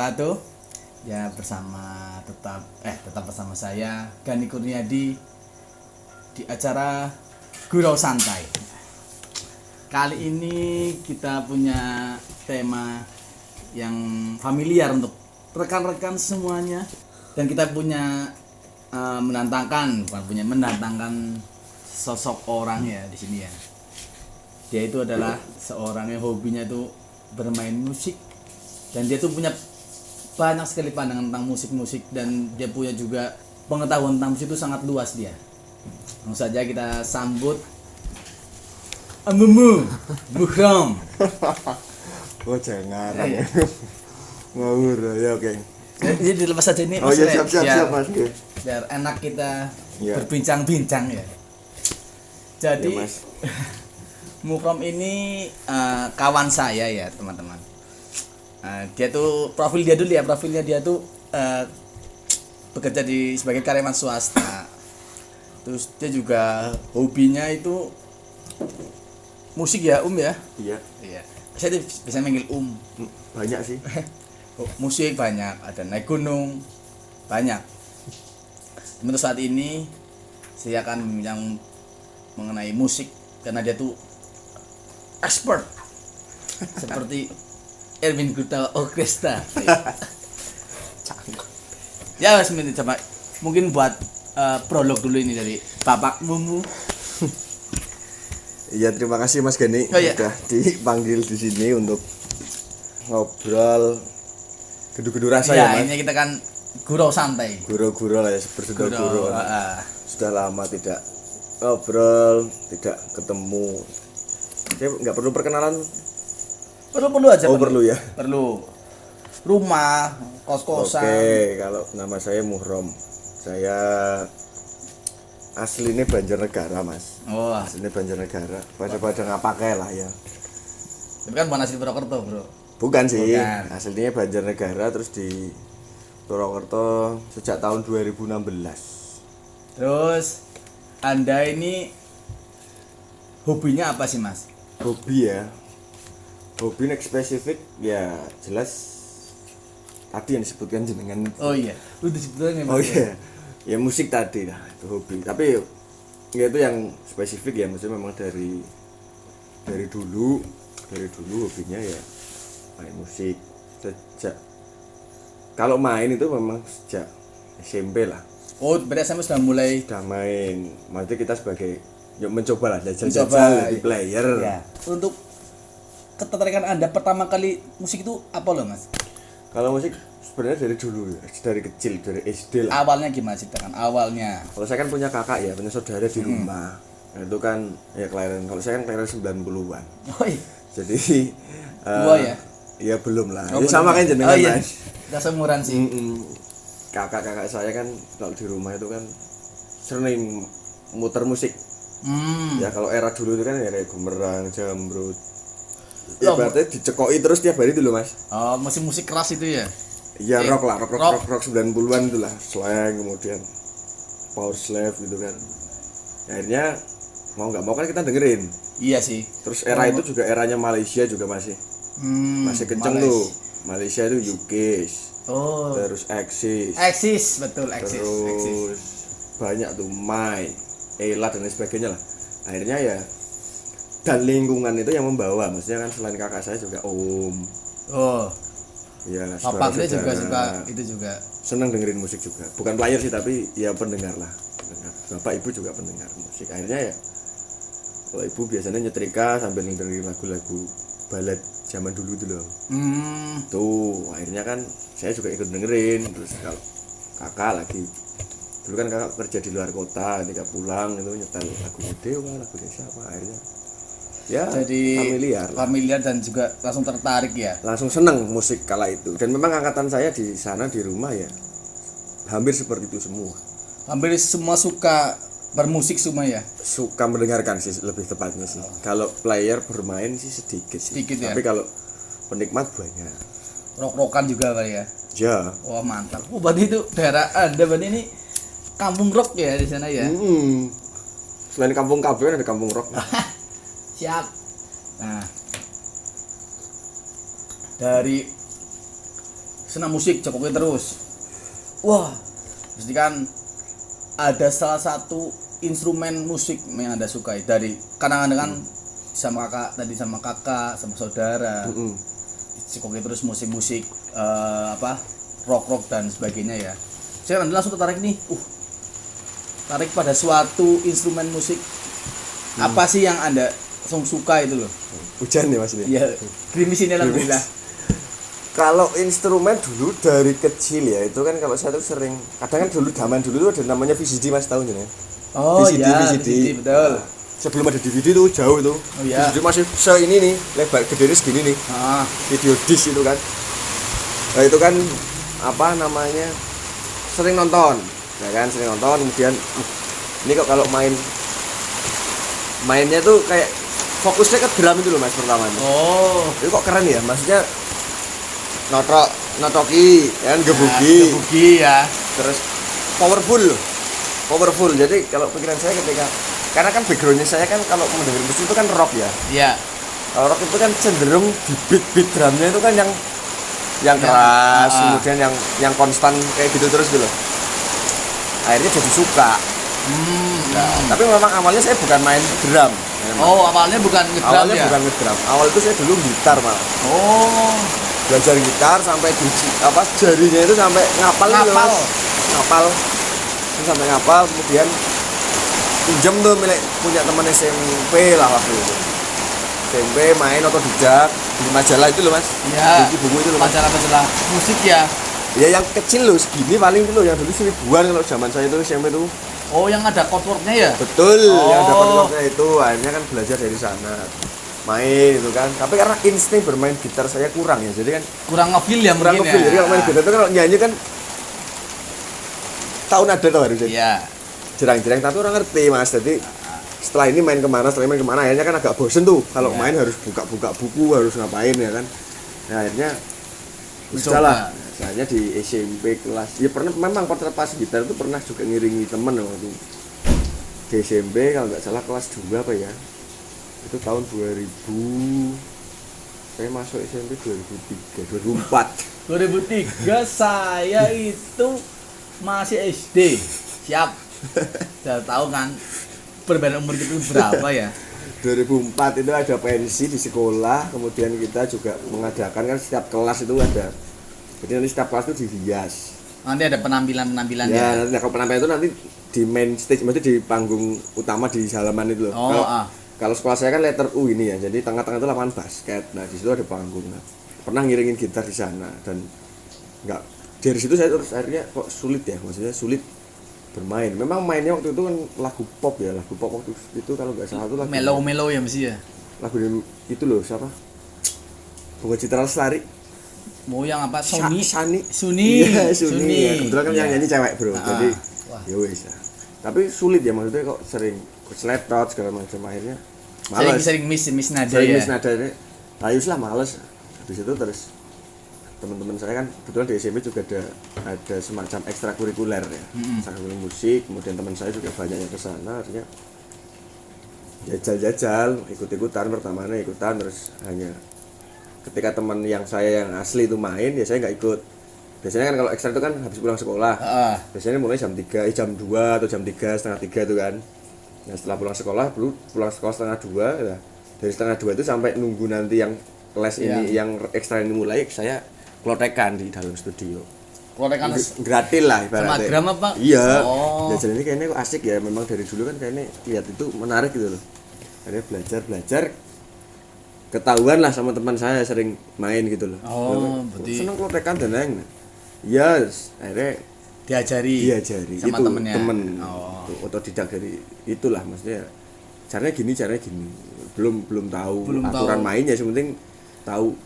wabarakatuh. Ya tetap bersama saya Gani Kurniadi di acara Gurau Santai. Kali ini kita punya tema yang familiar untuk rekan-rekan semuanya, dan kita punya mendatangkan sosok orang ya di sini ya. Dia itu adalah seorang yang hobinya itu bermain musik, dan dia tuh punya banyak sekali pandangan tentang musik, dan dia punya juga pengetahuan tentang musik itu sangat luas dia. Langsung saja kita sambut Muhram. Oh jangan ngawur ya, oke. Jadi dilepas saja ini. Oh ya, siap Mas. Biar enak kita Ya. berbincang-bincang ya. Jadi Ya, Mas. Muhram ini kawan saya ya teman-teman. Dia tuh profilnya dia tuh bekerja sebagai karyawan swasta. Terus dia juga hobinya itu musik ya ya. Iya. Iya. Saya bisa manggil Banyak sih. musik banyak, ada naik gunung banyak. Untuk saat ini saya akan membincang mengenai musik karena dia tuh expert seperti Erwin Gutawa Orkestra. Ya Mas, coba mungkin buat prolog dulu ini dari Bapak Mumu. Iya, terima kasih Mas Gani sudah dipanggil di sini untuk ngobrol gedu-gedu rasa ya Mas. Ini kita kan gurau santai. Guru-guru lah ya, bersudah guru. Sudah lama tidak ngobrol, tidak ketemu. Saya nggak perlu perkenalan. Perlu aja. Perlu ya. Perlu. Rumah, kos-kosan. Oke, kalau nama saya Muhram. Saya aslinya Banjarnegara Mas. Oh, Aslinya Banjarnegara. Pada ngapakai lah ya. tapi kan bukan asli Purwokerto, Bro. Bukan sih. Bukan. Aslinya Banjarnegara, terus di Purwokerto sejak tahun 2016. Terus Anda ini hobinya apa sih, Mas? Hobi ya. Hobi nek spesifik ya jelas tadi yang disebutkan jenengan. Oh iya, udah disebutkan ya, Mas. Oh iya. Ya musik tadi lah itu hobi. Tapi ya itu yang spesifik ya, maksudnya memang dari dulu hobinya ya main musik. Sejak kalau main itu memang sejak SMP lah. Oh, berarti SMA sudah mulai Udah main. Maksudnya kita sebagai mencoba lah jajal di player. Ya. Untuk ketertarikan Anda pertama kali musik itu apa loh, Mas? Kalau musik sebenarnya dari dulu ya, dari kecil, dari SD lah. Awalnya gimana ceritakan awalnya? Kalau saya kan punya kakak ya, punya saudara di rumah. Nah, itu kan ya kelahiran, kalau saya kan kelahiran 90-an. Oh iya. Jadi Tua ya? Ya belum lah. Oh, Ya sama kan jenengan iya. Mas. Kita seumuran sih. Kakak-kakak saya kan kalau di rumah itu kan sering muter musik. Ya kalau era dulu itu kan ya kayak Gemerang, Jambrut. Ya berarti dicekoki terus tiap hari dulu Mas. Oh, musik keras itu ya? Ya rock lah, rock 90-an itu lah. Slang, kemudian Power Slave gitu kan. Akhirnya mau nggak mau kan kita dengerin. Iya sih. Terus era itu juga eranya Malaysia juga masih kenceng tuh. Malaysia itu UKIS. Oh. Terus Axis. Betul, Axis. Terus banyak tuh Mai, Ella dan lain sebagainya lah. Akhirnya ya dan lingkungan itu yang membawa, maksudnya kan selain kakak saya juga om. Oh. Ya, Bapaknya juga suka itu juga. Senang dengerin musik juga. Bukan player sih tapi ya pendengar lah. Bapak ibu juga pendengar musik. Akhirnya ya kalau ibu biasanya nyetrika sambil dengerin lagu-lagu balad zaman dulu loh. Tuh, akhirnya kan saya juga ikut dengerin. Terus kalau kakak lagi dulu kan kakak kerja di luar kota, ketika pulang itu nyetel lagunya Dewa, lagunya siapa, akhirnya ya jadi familiar dan juga langsung tertarik ya. Langsung seneng musik kala itu. Dan memang angkatan saya di sana di rumah ya hampir seperti itu semua. Hampir semua suka bermusik semua ya. Suka mendengarkan sih lebih tepatnya sih. Kalau player bermain sih sedikit ya. Tapi kalau penikmat banyak. Rock-rockan juga kali ya. Ya. Wah, mantap. Oh, berarti itu daerah Anda berarti ini kampung rock ya di sana ya. Selain kampung KB kan ada kampung rock. Siap. Nah, dari senang musik cokokin terus. Wah, pasti kan ada salah satu instrumen musik yang Anda sukai dari kanan kan sama kakak sama saudara. Cokokin terus musik-musik rock dan sebagainya ya. Saya langsung tertarik nih. Tarik pada suatu instrumen musik. Apa sih yang Anda langsung suka itu loh? Hujan ya Mas ini. Ya, gerimis ini alhamdulillah. Kalau instrumen dulu dari kecil ya itu kan kalau saya tuh sering kadang kan dulu zaman dulu tuh ada namanya VCD Mas tahu ya? Oh VCD, ya, VCD. betul. Sebelum ada DVD tuh jauh tuh. Oh iya. VCD masih ini nih, lebar gedenya segini nih. Video disc itu kan. Nah itu kan apa namanya? Sering nonton. Ya kan, sering nonton kemudian ini kok kalau mainnya tuh kayak fokusnya ke drum itu loh Mas pertama. Oh, itu kok keren ya, maksudnya notoki kan gebuki ya. Terus powerful jadi kalau pikiran saya ketika karena kan backgroundnya saya kan kalau mendengar musik itu kan rock ya. Iya. Kalau rock itu kan cenderung di beat drumnya itu kan yang keras kemudian yang konstan kayak gitu terus gitu. Akhirnya jadi suka. Nah, tapi memang awalnya saya bukan main drum. Oh, awalnya bukan ngedrum Awalnya ya? bukan ngedrum. Awal itu saya dulu gitar malah. Oh. Belajar gitar sampai jarinya itu sampai ngapal. Terus sampai ngapal kemudian pinjam tuh milik punya teman SMP lah waktu itu. SMP main otodidak di majalah itu loh Mas. Iya. Buku itu loh Mas. Majalah musik ya. Ya yang kecil loh segini paling itu loh yang dulu 1000-an kalau zaman saya itu SMP tuh. Oh, yang ada chord-chordnya ya? Betul, yang ada chord-chordnya itu akhirnya kan belajar dari sana. Main itu kan, tapi karena insting bermain gitar saya kurang ya, jadi kan kurang ngefeel ya kurang mungkin ngefeel. ya. Jadi kalau main gitar itu kalau nyanyi kan tahu nada tuh harusnya. Iya. Jerang-jerang tapi orang ngerti Mas. Jadi setelah ini main kemana akhirnya kan agak bosen tuh kalau main harus buka buku harus ngapain ya kan. Nah akhirnya salah. Saya di SMP kelas ya pernah memang pas gitar itu pernah juga ngiringi temen waktu di SMP kalau nggak salah kelas 2 apa ya. Itu tahun 2000 saya masuk SMP 2003 saya itu masih SD. Siap. Sudah tahu kan perbedaan umur kita berapa ya? 2004 itu ada pensi di sekolah, kemudian kita juga mengadakan kan setiap kelas itu ada. Jadi nanti setiap kelas itu dihias. Nanti ada penampilan-penampilan ya. Nanti kalau penampilan itu nanti di main stage, maksudnya di panggung utama di halaman itu loh. Kalau sekolah saya kan letter U ini ya, jadi tengah-tengah itu lapangan basket. Nah di situ ada panggung. Nah, pernah ngiringin gitar di sana dan nggak dari situ saya terus akhirnya kok sulit ya, maksudnya sulit bermain. Memang mainnya waktu itu kan lagu pop waktu itu kalau nggak salah itu lagu melo ya mesti ya. Lagu itu loh siapa? Bunga Citra Lestari. Mau yang apa? Suni. Iya, Suni. Ya, kebetulan kan yang nyanyi cewek bro, jadi ya wes lah. Tapi sulit ya maksudnya kok sering seletot segala macam akhirnya. Sering miss nada sering ya. Miss nada ini. Ayus lah males. Habis itu terus teman-teman saya kan kebetulan di SMP juga ada semacam ekstrakurikuler ya. Ekstrakurikuler musik, kemudian teman saya juga banyak yang ke sana akhirnya jajal ikut-ikutan pertamanya terus hanya ketika teman yang saya yang asli itu main ya saya nggak ikut. Biasanya kan kalau ekstra itu kan habis pulang sekolah. Biasanya mulai jam 3, jam 2 atau jam 3, setengah 3 itu kan. Nah setelah pulang sekolah setengah 2 ya. Dari setengah 2 itu sampai nunggu nanti yang kelas ini yang ekstra ini mulai saya klotekan di dalam studio. Klotekan gratis lah ibaratnya. Samagram apa? Iya. Ya jadi ini kayaknya kok asik ya, memang dari dulu kan kayaknya lihat itu menarik gitu loh. Akhirnya belajar ketahuan lah sama teman saya sering main gitu loh. Berarti seneng klotekan dan lain. Iya, akhirnya diajari sama itu temennya. Temen otodidak dari itulah maksudnya caranya gini belum tahu aturan mainnya sementing tahu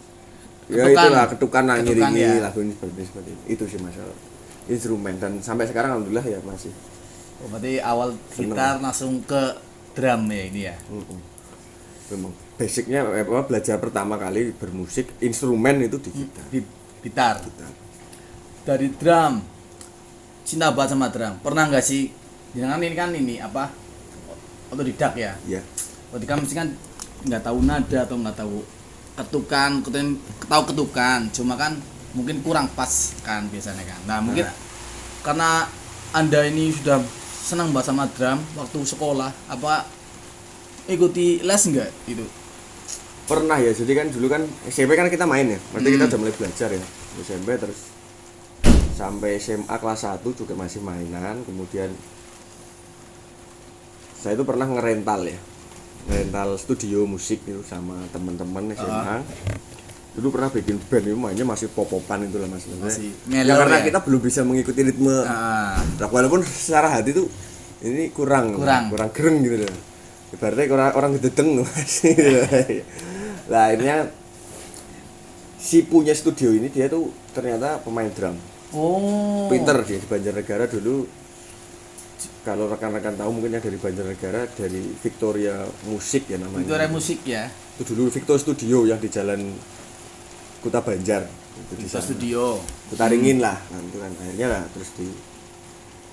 ya itulah ketukan ngiringi lagu ini seperti itu sih masalah instrumen dan sampai sekarang alhamdulillah ya masih. Berarti awal gitar langsung ke drum ya ini ya. Memang basicnya belajar pertama kali bermusik instrumen itu di gitar. Dari drum cinta banget sama drum. Pernah nggak sih? Jangan ini kan apa? Otodidak ya. Iya. Otodidak mesti kan nggak tahu nada atau nggak tahu ketukan, cuma kan mungkin kurang pas kan biasanya kan. Nah mungkin karena Anda ini sudah senang banget sama drum waktu sekolah, apa ikuti les enggak gitu? Pernah ya, jadi kan dulu kan SMP kan kita main ya, berarti kita udah mulai belajar ya SMP, terus sampai SMA kelas 1 juga masih mainan. Kemudian saya itu pernah ngerental studio musik itu sama teman-teman SMA. Dulu pernah bikin band itu mainnya masih pop-popan itu lah mas. Masih Ya mellow karena ya? kita belum bisa mengikuti ritme. Ah, Nah, walaupun secara hati tuh ini kurang gereng gitu loh. Ibaratnya orang gededeng mas. Lah akhirnya si punya studio ini dia tuh ternyata pemain drum. oh, Pinter dia di Banjarnegara dulu. Kalau rekan-rekan tahu mungkin yang dari Banjarnegara, dari Victoria Musik ya namanya. Victoria Musik ya, Itu dulu Victor Studio yang di Jalan Kuta Banjar itu di bisa sana. studio. Kita ringin lah, nah, itu kan akhirnya lah terus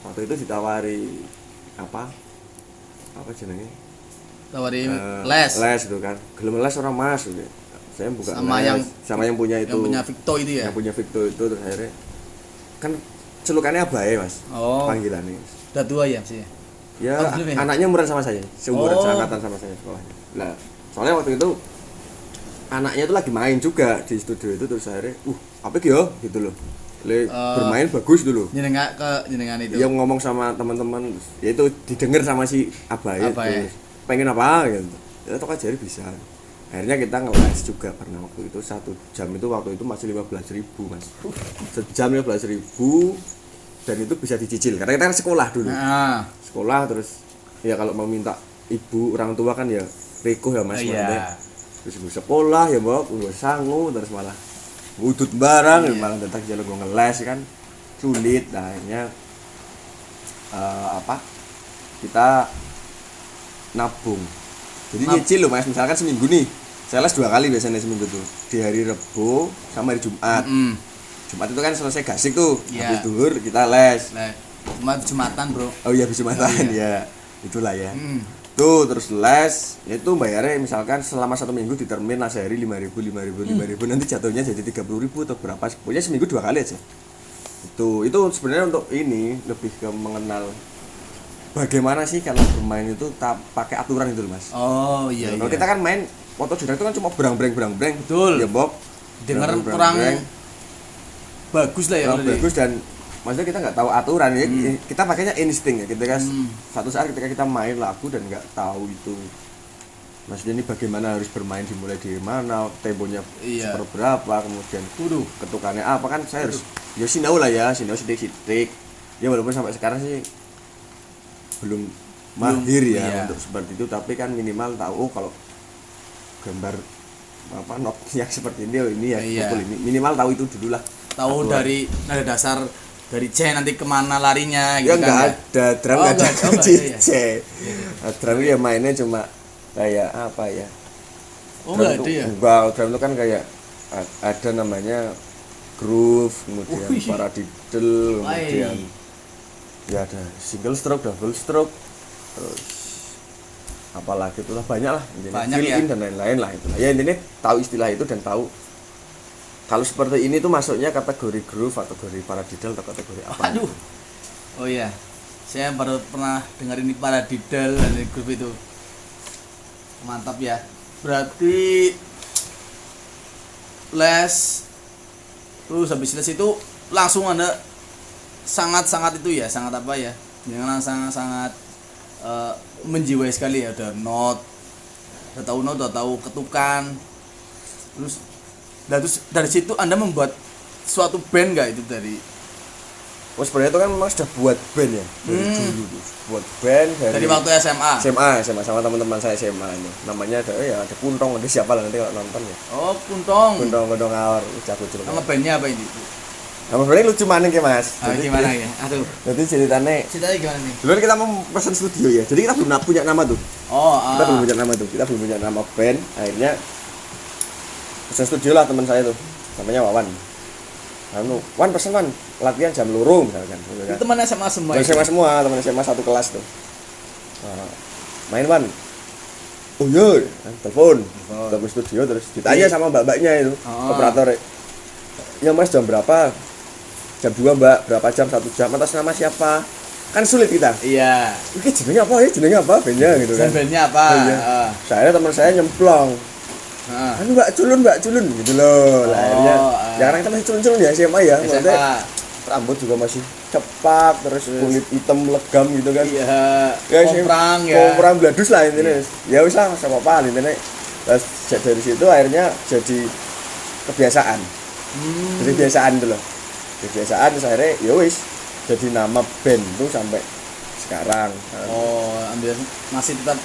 waktu itu ditawari apa jenenge Tawarin les les itu kan, gelem les orang mas gitu. Saya buka Sama les sama yang punya itu, yang punya Victo itu ya. yang punya Victor itu, terus akhirnya kan celukannya Abae mas, Oh, panggilannya. udah tua ya sih. Ya Oh, belum ya? anaknya umuran sama saya, seumuran Oh. seangkatan sama saya sekolahnya. Lah soalnya waktu itu anaknya itu lagi main juga di studio itu, terus akhirnya apa gitu loh. Bermain bagus dulu. Jenengan itu. Dia ngomong sama teman-teman, ya itu didengar sama si Abae. Abae. Terus, pengen apa gitu. Ya tok aja bisa. Akhirnya kita ngeles juga pernah waktu itu 1 jam itu waktu itu masih 15.000 mas. Sejam 15.000 dan itu bisa dicicil karena kita kan sekolah dulu. Nah, Sekolah terus ya kalau mau minta ibu orang tua kan ya rekuh ya mas. iya. Terus gue sekolah ya mbak, gue sangu terus malah udut barang, malah datang jalan gue ngeles kan sulit. Nah akhirnya kita nabung. Jadi nyicil loh mas, misalkan seminggu nih saya les 2 kali biasanya seminggu tuh, di hari Rebo sama hari Jumat. Jumat itu kan selesai gasik tuh, Iya. habis duhur kita les. Cuma Jumatan bro. Oh iya habis Jumatan ya, itulah ya. Hmm. Tuh terus les itu bayarnya misalkan selama 1 minggu ditermin lah sehari 5.000 nanti jatuhnya jadi 30.000 atau berapa, pokoknya seminggu 2 kali aja. Itu sebenarnya untuk ini lebih ke mengenal bagaimana sih kalau bermain itu pakai aturan itu loh mas. Oh iya. Kalau kita kan main foto jurnal itu kan cuma berang-berang Betul. ya Bob, Dengar kurang bagus lah ya. kurang bagus, dan maksudnya kita nggak tahu aturan ya. Kita pakainya insting ya, kita kan satu saat ketika kita main lagu dan nggak tahu itu maksudnya ini bagaimana harus bermain, dimulai di mana, temponya seberapa, kemudian ketukannya apa, kan saya harus ya sinau sidik ya, walaupun sampai sekarang sih belum mahir ya untuk seperti itu, tapi kan minimal tahu kalau gambar apa not yang seperti ini ya betul, ini minimal tahu itu dulu lah, tahu dari nada dasar dari C nanti kemana larinya gitu ya kan. Nggak ada drum, nggak ada kunci C. Drum ya mainnya cuma kayak apa ya, Enggak ada ya. Enggak, drum itu kan kayak ada namanya groove, kemudian paradiddle, kemudian ya ada single stroke, double stroke, terus apalagi itulah banyak lah, banyak fill ya, in dan lain-lain lah itu. Ya intinya tahu istilah itu dan tahu kalau seperti ini tuh masuknya kategori groove, kategori paradiddle atau kategori apa. Aduh. Oh iya. Saya baru pernah dengar ini paradiddle dan groove itu. Mantap ya. Berarti les terus habis les itu langsung Anda sangat-sangat itu ya, sangat apa ya? Jangan sangat-sangat menjiwai sekali ya, udah udah tahu ketukan. Terus dari situ Anda membuat suatu band nggak itu dari? Oh sebenarnya itu kan memang sudah buat band ya dari dulu tuh. Buat band dari waktu SMA. SMA sama teman-teman saya SMA ini. Namanya ada Puntong, ada siapa lah nanti kalau nonton ya. Oh, Puntong awar, jago cukup. Nama bandnya apa ini? Nama bandnya lucu maning ya mas. Gimana ya? Aduh. Jadi ceritanya gimana nih? dulu kita mau pesan studio ya, jadi kita belum punya nama tuh. Kita belum punya nama tuh, kita belum punya nama band. Akhirnya pesan studio lah teman saya tuh, namanya Wawan. Wan pesen Wan, latihan jam 2 misalkan. Itu teman SMA semua. Teman SMA satu kelas tuh. Nah, main Wan. Oh iya, telepon studio terus ditanya sama mbak-mbaknya itu, operator. ya Mas jam berapa? Jam 2 Mbak, berapa jam? 1 jam, atas nama siapa? Kan sulit kita. Iya. Ini jenenge apa ya? Jenenge apa? Bandnya gitu kan. Bandnya apa? Oh, iya. Saya teman saya nyemplong. Heeh. Anu Mbak culun gitu loh. Lah akhirnya ya karena kita masih culun-culun ya SMA ya. Maksudnya rambut juga masih cepat, terus kulit hitam legam gitu kan. Iya. Ya Komprang ya. Komprang bladus lah intinya. Ya wis lah, apa apa intinya. Terus dari situ akhirnya jadi kebiasaan. Jadi kebiasaan itu loh. Kebiasaan terus akhirnya ya wis jadi nama band tuh sampai sekarang. Oh, ambil masih tetap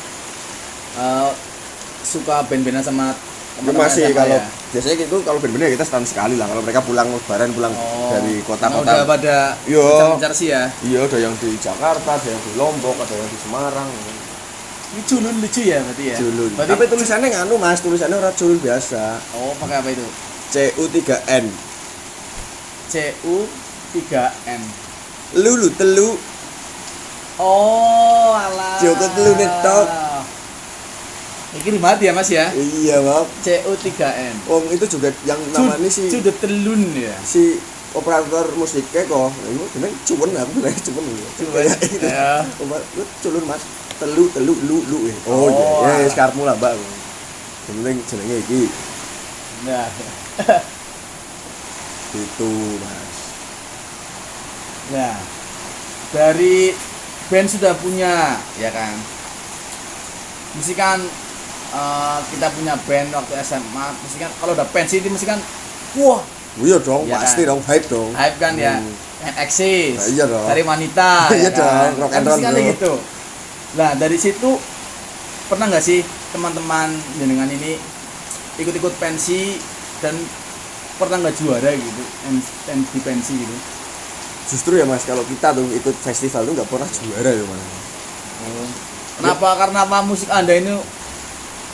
suka band-bandan sama Ya masih kalau biasanya gitu kalau band-bandnya kita setahun sekali lah kalau mereka pulang lebaran pulang dari kota-kota. Udah pada mencar sih ya. Iya, ada yang di Jakarta, ada yang di Lombok, ada yang di Semarang. Ini culun lucu ya berarti ya. Culun. Berarti Tapi tulisannya nganu Mas, tulisannya ora culun biasa. oh, pakai apa itu? CU3N. CU3N. Lulu telu. Oh, alah. Joko telu netok. Ini mati ya Mas ya? Iya, Maaf. CU3N. Itu juga yang namanya si Sudah telun ya. si operator musiknya kok. Itu jeneng cuwen aku bilangnya cuwen. Cuwen. Ya. Lu culun Mas. Telu lu. Oh iya, ya sekarang lah, Mbak. Penting jenenge iki. Nah. Itu, Mas. Nah. Dari band sudah punya, ya kan? Mesti kan kita punya band waktu SMA, mesti kan kalau udah pensi itu mesti kan wah. Iya dong, ya pasti kan? dong, hype dong. Hype kan ya. Exis. Nah, iya dong. Dari wanita. Iya Ya kan? dong, rock and roll. Mesti kan gitu. Nah, dari situ pernah nggak sih teman-teman jenengan ini ikut-ikut pensi dan pernah nggak juara gitu di pensi gitu? Justru ya Mas, kalau kita tuh ikut festival tuh nggak pernah juara ya Mas. Kenapa? Karena apa musik Anda ini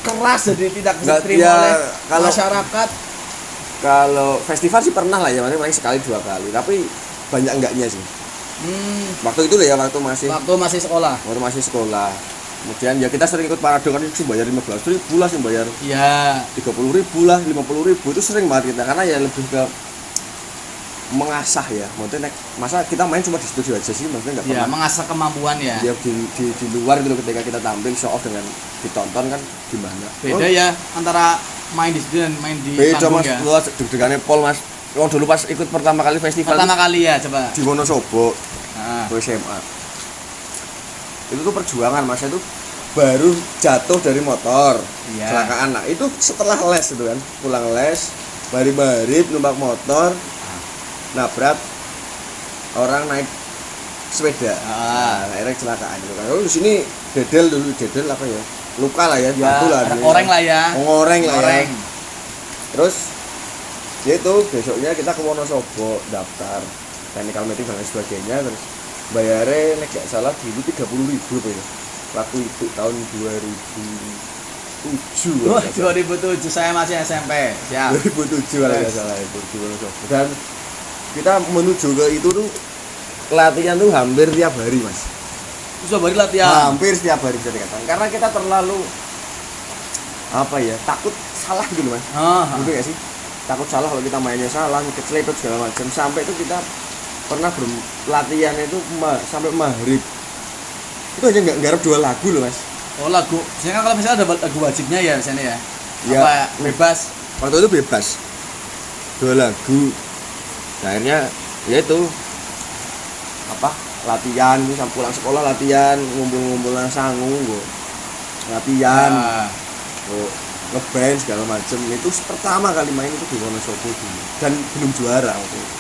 keras jadi tidak bisa Nggak, diterima ya, oleh kalau- masyarakat. Kalau festival sih pernah lah ya, paling sekali 2 kali, tapi banyak enggaknya sih. Waktu itu lah ya, waktu Waktu masih sekolah. Kemudian ya kita sering ikut parade kan sih bayar 15.000 lah, sih bayar Iya. 30.000 lah, 50.000 itu sering banget kita karena ya lebih ke mengasah ya. Maksudnya masa kita main cuma di studio aja sih, maksudnya nggak Ya, pernah. mengasah kemampuan ya. Ya di luar gitu loh, ketika kita tampil show off dengan ditonton kan gimana. Beda ya antara main di studio dan main di Beda panggung Mas, ya. luas deg-degannya Pol Mas. Wong dulu pas ikut pertama kali festival Pertama kali ya, coba. di Wonosobo, Nah, ke SMA. Itu tuh perjuangan Mas, itu baru jatuh dari motor, Iya. kecelakaan. Nah, itu setelah les itu kan, pulang les, barib-barib numpak motor, nabrak orang naik sepeda. Nah, akhirnya kecelakaan gitu kan. Oh, di sini dedel apa ya? Luka lah ya, batu lah. ada dia. oreng lah ya. Ngoreng lah ya. Oreng. Terus ya itu besoknya kita ke Wonosobo daftar technical meeting dan lain sebagainya, terus bayarnya nek gak salah dulu 30.000 apa ya, waktu itu tahun 2007 Wah, 2007 saya masih SMP. Siap. 2007 kalau nggak salah itu di Wonosobo. Dan kita menuju ke itu tuh latihan tuh hampir tiap hari Mas, Terus baru latihan. hampir setiap hari bisa dikatakan, karena kita terlalu apa ya, takut salah gitu Mas. Gitu gak sih? Takut salah kalau kita mainnya salah, kecelepet segala macam. Sampai itu kita pernah latihan itu sampai maghrib. Itu hanya nggak garap 2 lagu loh Mas. Oh, lagu. Biasanya kan kalau misalnya ada lagu wajibnya ya biasanya ya. Ya. Apa bebas. Waktu itu bebas 2 lagu. Nah, akhirnya ya itu apa, latihan sampai pulang sekolah latihan, ngumpul-ngumpul nang sangu latihan. Ngeband segala macem. Itu pertama kali main itu di Wonosobo dulu dan belum juara waktu itu.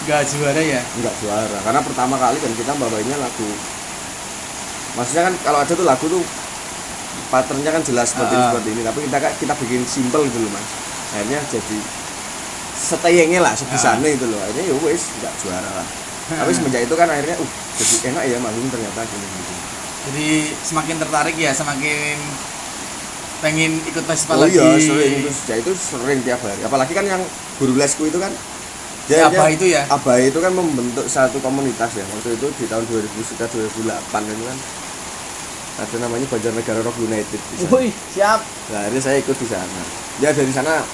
Enggak juara ya. Enggak juara karena pertama kali dan kita bawainnya lagu, maksudnya kan kalau ada tuh lagu tuh patternnya kan jelas seperti ini, tapi kita bikin simple gitu loh Mas. Akhirnya jadi setayengnya lah sebisanya itu loh. Akhirnya ya wes enggak juara lah. Tapi semenjak itu kan akhirnya jadi enak ya manggung ternyata gini. Jadi semakin tertarik ya, semakin pengen ikut festival Oh lagi. iya, sering itu sering tiap hari. Apalagi kan yang guru lesku itu kan Ya, Abah itu ya. Abah itu kan membentuk satu komunitas ya. Waktu itu di tahun 2008 itu kan ada namanya Banjarnegara Rock United di sana. Wih, siap. Nah, akhirnya saya ikut di sana. Ya dari sana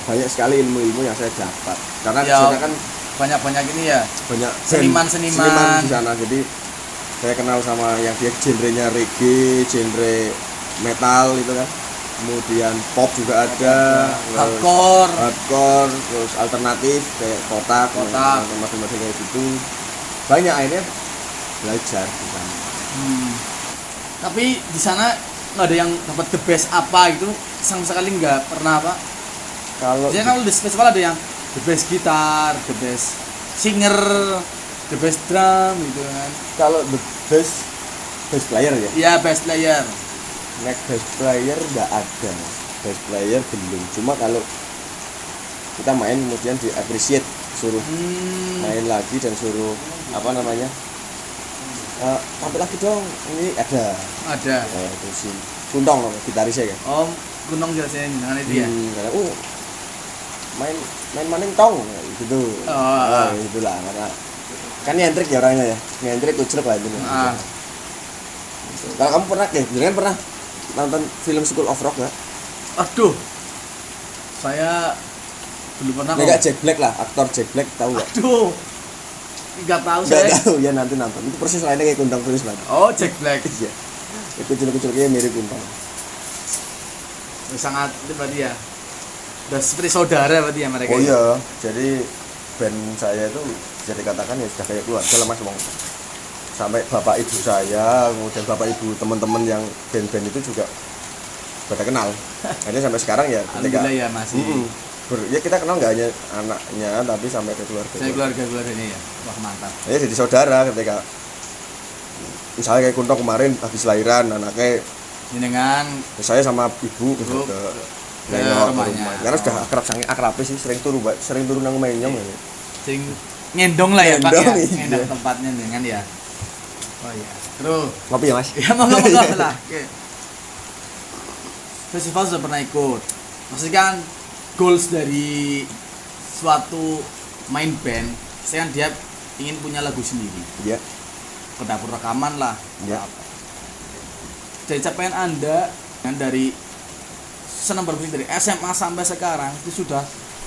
banyak sekali ilmu-ilmu yang saya dapat karena di Ya, sana kan banyak ini ya. banyak Seniman-seniman. di sana, jadi saya kenal sama yang dia genrenya reggae, genre metal itu kan, kemudian pop juga ada, hardcore, terus alternatif kayak kotak. Macam-macam kayak gitu, banyak, akhirnya belajar di sana. Tapi di sana nggak ada yang dapat the best apa gitu, sama sekali nggak pernah Pak. Biasanya kalau di festival ada yang the best gitar, the best singer, the best drum gitu kan. Kalau the best player ya? Iya, best player. Next best player nggak ada, best player belum. Cuma kalau kita main kemudian di appreciate, suruh main lagi dan suruh apa namanya, tampil lagi dong, ini ada. Itu si Kuntong gitarisnya kan. Oh, Gunung jelasin dengan itu ya. Karena main maning tong gitu. Itulah karena kan nyentrik ya orangnya ya, nyentrik ucrek lah itu. Kalau kamu pernah jangan pernah nonton film School of Rock nggak? Aduh, saya belum pernah. Nggak, Jack Black lah, aktor Jack Black, tahu nggak? Aduh, nggak tahu saya. Nggak tahu ya, nanti nonton. Itu persis lainnya kayak Kuntong terus banget. Oh, Jack Black. Iya. Itu kecil-kecil kayak mirip Kuntong. Sangat itu berarti ya. Udah seperti saudara berarti ya mereka. Oh iya, jadi band saya itu bisa dikatakan ya sudah kayak keluarga lah Mas, sampai bapak ibu saya, kemudian bapak ibu teman-teman yang band-band itu juga pada kenal. Akhirnya sampai sekarang ya ketika alhamdulillah ya masih. Ya kita kenal nggak hanya anaknya tapi sampai ke keluarga. Saya keluarga-keluarganya ya. Wah, mantap. Ya jadi saudara ketika misalnya kayak Kuntong kemarin habis lahiran anaknya Jenengan saya sama ibu ke rumahnya. Karena sudah akrab sih, sering turun nang menyong ya. Sering ngendong lah ya Pak ya. Iya. Ngendong tempatnya dengan ya. Oh iya. Terus Ngopi ya Mas? ya mau lah. Oke. Festival sudah pernah ikut. Maksudnya kan goals dari suatu main band, saya kan dia ingin punya lagu sendiri. Iya. Ke dapur rekaman lah. Iya. Dari capaian Anda kan dari senang bermusik dari SMA sampai sekarang itu sudah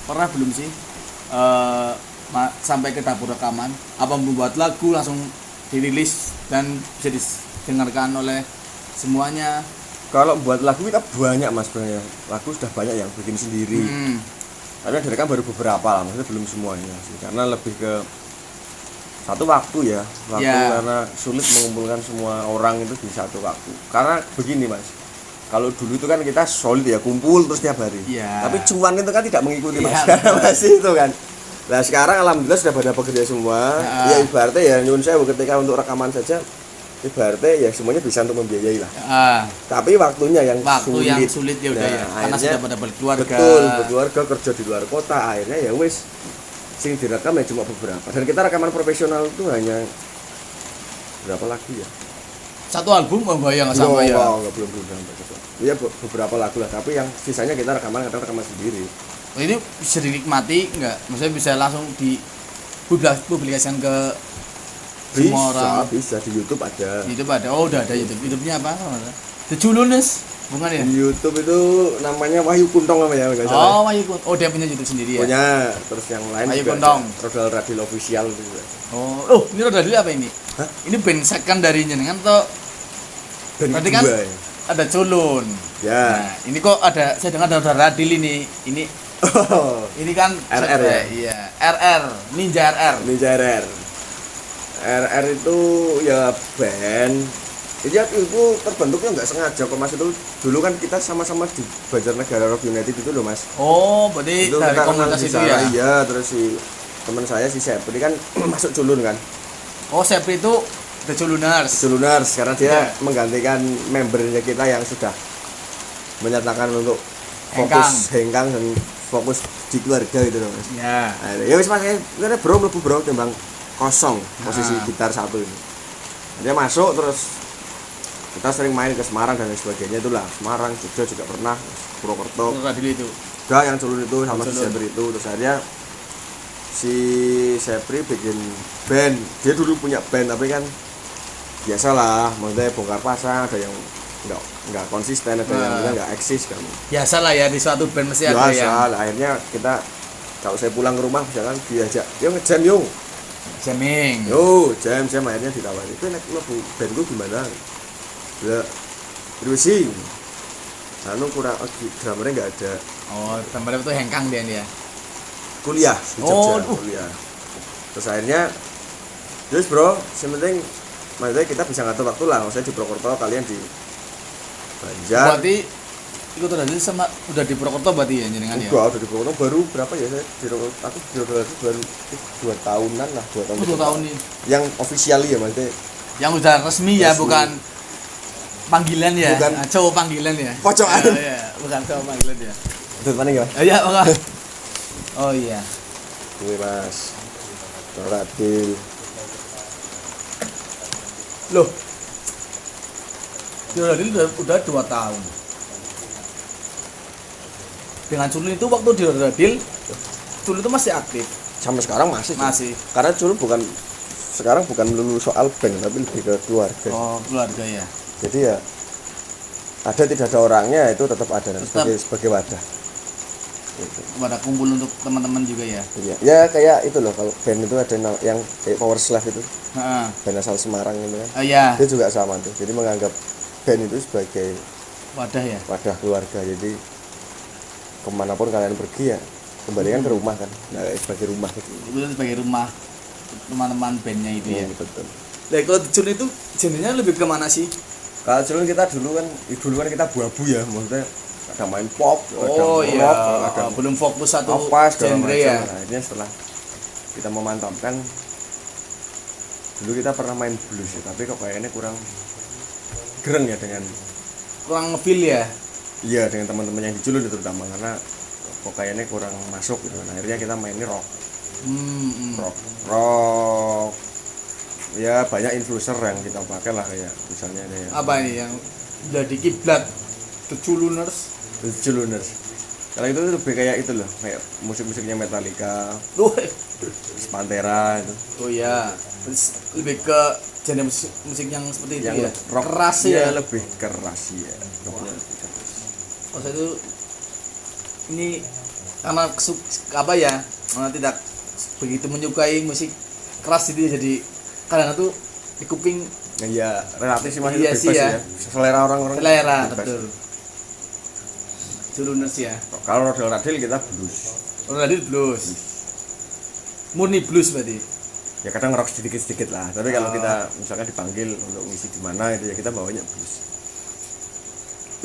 pernah belum sih sampai ke dapur rekaman? Apa membuat lagu langsung dirilis dan bisa didengarkan oleh semuanya? Kalau buat lagu kita banyak Mas sebenarnya. Lagu sudah banyak yang bikin sendiri. Tapi yang direkam baru beberapa lah, maksudnya belum semuanya sih. Karena lebih ke satu waktu ya. Karena sulit mengumpulkan semua orang itu di satu waktu. Karena begini Mas, kalau dulu itu kan kita solid ya, kumpul terus tiap hari. Tapi cuan itu kan tidak mengikuti Mas. Karena masih itu kan. Nah sekarang alhamdulillah sudah pada bekerja semua. Ya ibaratnya ya nyuwun sewu ketika untuk rekaman saja, ibaratnya ya semuanya bisa untuk membiayai lah. Tapi waktunya yang sulit ya udah ya. Karena sudah pada berkeluarga. Betul, berkeluarga, kerja di luar kota, akhirnya ya wis sing direkam ya cuma beberapa. Dan kita rekaman profesional itu hanya berapa lagu ya? Satu album enggak ya, enggak sama ya. Belum sampai gitu. Ya beberapa lagu lah, tapi yang sisanya kita rekaman sendiri. Ini bisa dinikmati enggak? Maksudnya bisa langsung dipublikasikan ke semua orang? Bisa di YouTube ada. YouTube ada. Oh, udah ada YouTube. YouTube-nya apa? The Julunes, bukan ya? Di YouTube itu namanya Wahyu Kuntong namanya enggak salah. Oh, Wahyu Kuntong. Oh, dia punya YouTube sendiri ya? Punya. Terus yang lain Wahyu juga Kuntong. Rodal Radio Official juga. Oh, ini Rodal Radio apa ini? Hah? Ini band second dari jenengan atau berarti kan ya? ada Culun. Ya. Nah, ini kok ada, saya dengar ada Rodal Radil ini. Ini kan RR ya? Iya, RR, Ninja RR. RR itu ya band. Itu terbentuknya nggak sengaja kok Mas, itu dulu kan kita sama-sama di Banjarnegara Rock United itu loh Mas. Oh, berarti itu dari kita komunitas itu ya? Iya, terus si teman saya si Sepri kan masuk Culun kan. Oh, Sepri itu The Culuners karena dia menggantikan membernya kita yang sudah menyatakan untuk fokus hengkang dan fokus di keluarga gitu loh Mas. Ya. Nah, ya wis Mas, ini bro timbang kosong posisi gitar satu ini. Dia masuk terus kita sering main ke Semarang dan lain sebagainya, itulah Semarang, Jogja juga pernah, Purwokerto. Itu. Enggak, yang Culun itu sama si Sepri itu. Terus akhirnya si Sepri bikin band. Dia dulu punya band tapi kan biasalah, maksudnya bongkar pasang, ada yang nggak konsisten, ada yang bilang nggak eksis kan. Biasa lah ya di suatu band mesti ada yang Biasa, akhirnya kita kalau saya pulang ke rumah misalkan diajak, yo ngejam yo, jamming. jam akhirnya ditawari, itu enak bu, bandku gimana? Ya, terus sih, anu kurang, drummernya nggak ada. Oh, drummer itu hengkang dia nih ya. Kuliah di Jogja, kuliah. Terus akhirnya, terus bro, sementing maksudnya kita bisa ngatur waktu lah, maksudnya di Purwokerto, kalian di Banjar. Berarti ikut Rodadil sama udah di Purwokerto berarti ya jenengan ya? Udah di Purwokerto baru berapa ya saya di aku di Rodadil baru 2 tahunan lah, 2 tahun. 2 tahun ini. Yang officially ya maksudnya. Yang udah resmi ya, bukan panggilan ya. Bukan cowok panggilan ya. Pocokan. Iya, bukan cowok panggilan ya. Itu mana ya? Iya, enggak. Oh iya. Gue Mas. Rodadil. Loh. Di Rodadil udah 2 tahun. Dengan Culun itu waktu di Rodadil, Culun itu masih aktif. Sampai sekarang masih. Masih. Karena Culun sekarang bukan melulu soal band tapi lebih ke keluarga. Oh, keluarga ya. Jadi ya ada tidak ada orangnya itu tetap ada sebagai wadah. Gitu. Pada kumpul untuk teman-teman juga ya. Iya. Ya kayak itu loh, kalau band itu ada yang kayak Power Slave itu. Heeh. Band asal Semarang gitu kan. Iya. Dia juga sama tuh. Jadi menganggap band itu sebagai Wadah ya. wadah keluarga. Jadi kemanapun kalian pergi ya kembalikan ke rumah kan. Nah, sebagai rumah gitu. Itu sebagai rumah teman-teman bandnya itu ya. Betul. Nah, kalau Culun itu jenisnya lebih ke mana sih? Kalau Culun kita dulu kan kita buabu ya, maksudnya ada main pop, Oh ada iya, rock, ada belum fokus satu apa segala genre macam. ya. Nah, akhirnya setelah kita memantapkan, dulu kita pernah main blues ya, tapi kok kayaknya kurang gereng ya dengan Kurang ngefeel ya. iya dengan teman-teman yang di Culun terutama, karena kok kayaknya kurang masuk gitu. Nah, akhirnya kita mainnya rock. Rock. Ya banyak influencer yang kita pakai lah, kayak misalnya kayak Apa ini yang jadi kiblat The Culuners? Culuners. Kalau itu lebih kayak itu loh, kayak musik-musiknya Metallica, Pantera itu. Oh iya. Terus lebih ke genre musik yang seperti itu Yang ya. rock Keras ya, ya. lebih keras ya. Rocknya lebih keras. Oh, saya itu ini karena apa ya? Karena tidak begitu menyukai musik keras itu ya, jadi kadang itu di kuping Ya relatif sih masih Iya bebas sih ya. Selera orang-orang selera bebas. betul. Culuners ya. Kalau Rodadil kita blues. Rodadil blues. Murni blues berarti. Ya kadang rock sedikit-sedikit lah. Tapi kalau kita misalkan dipanggil untuk ngisi di mana itu ya kita bawanya blues.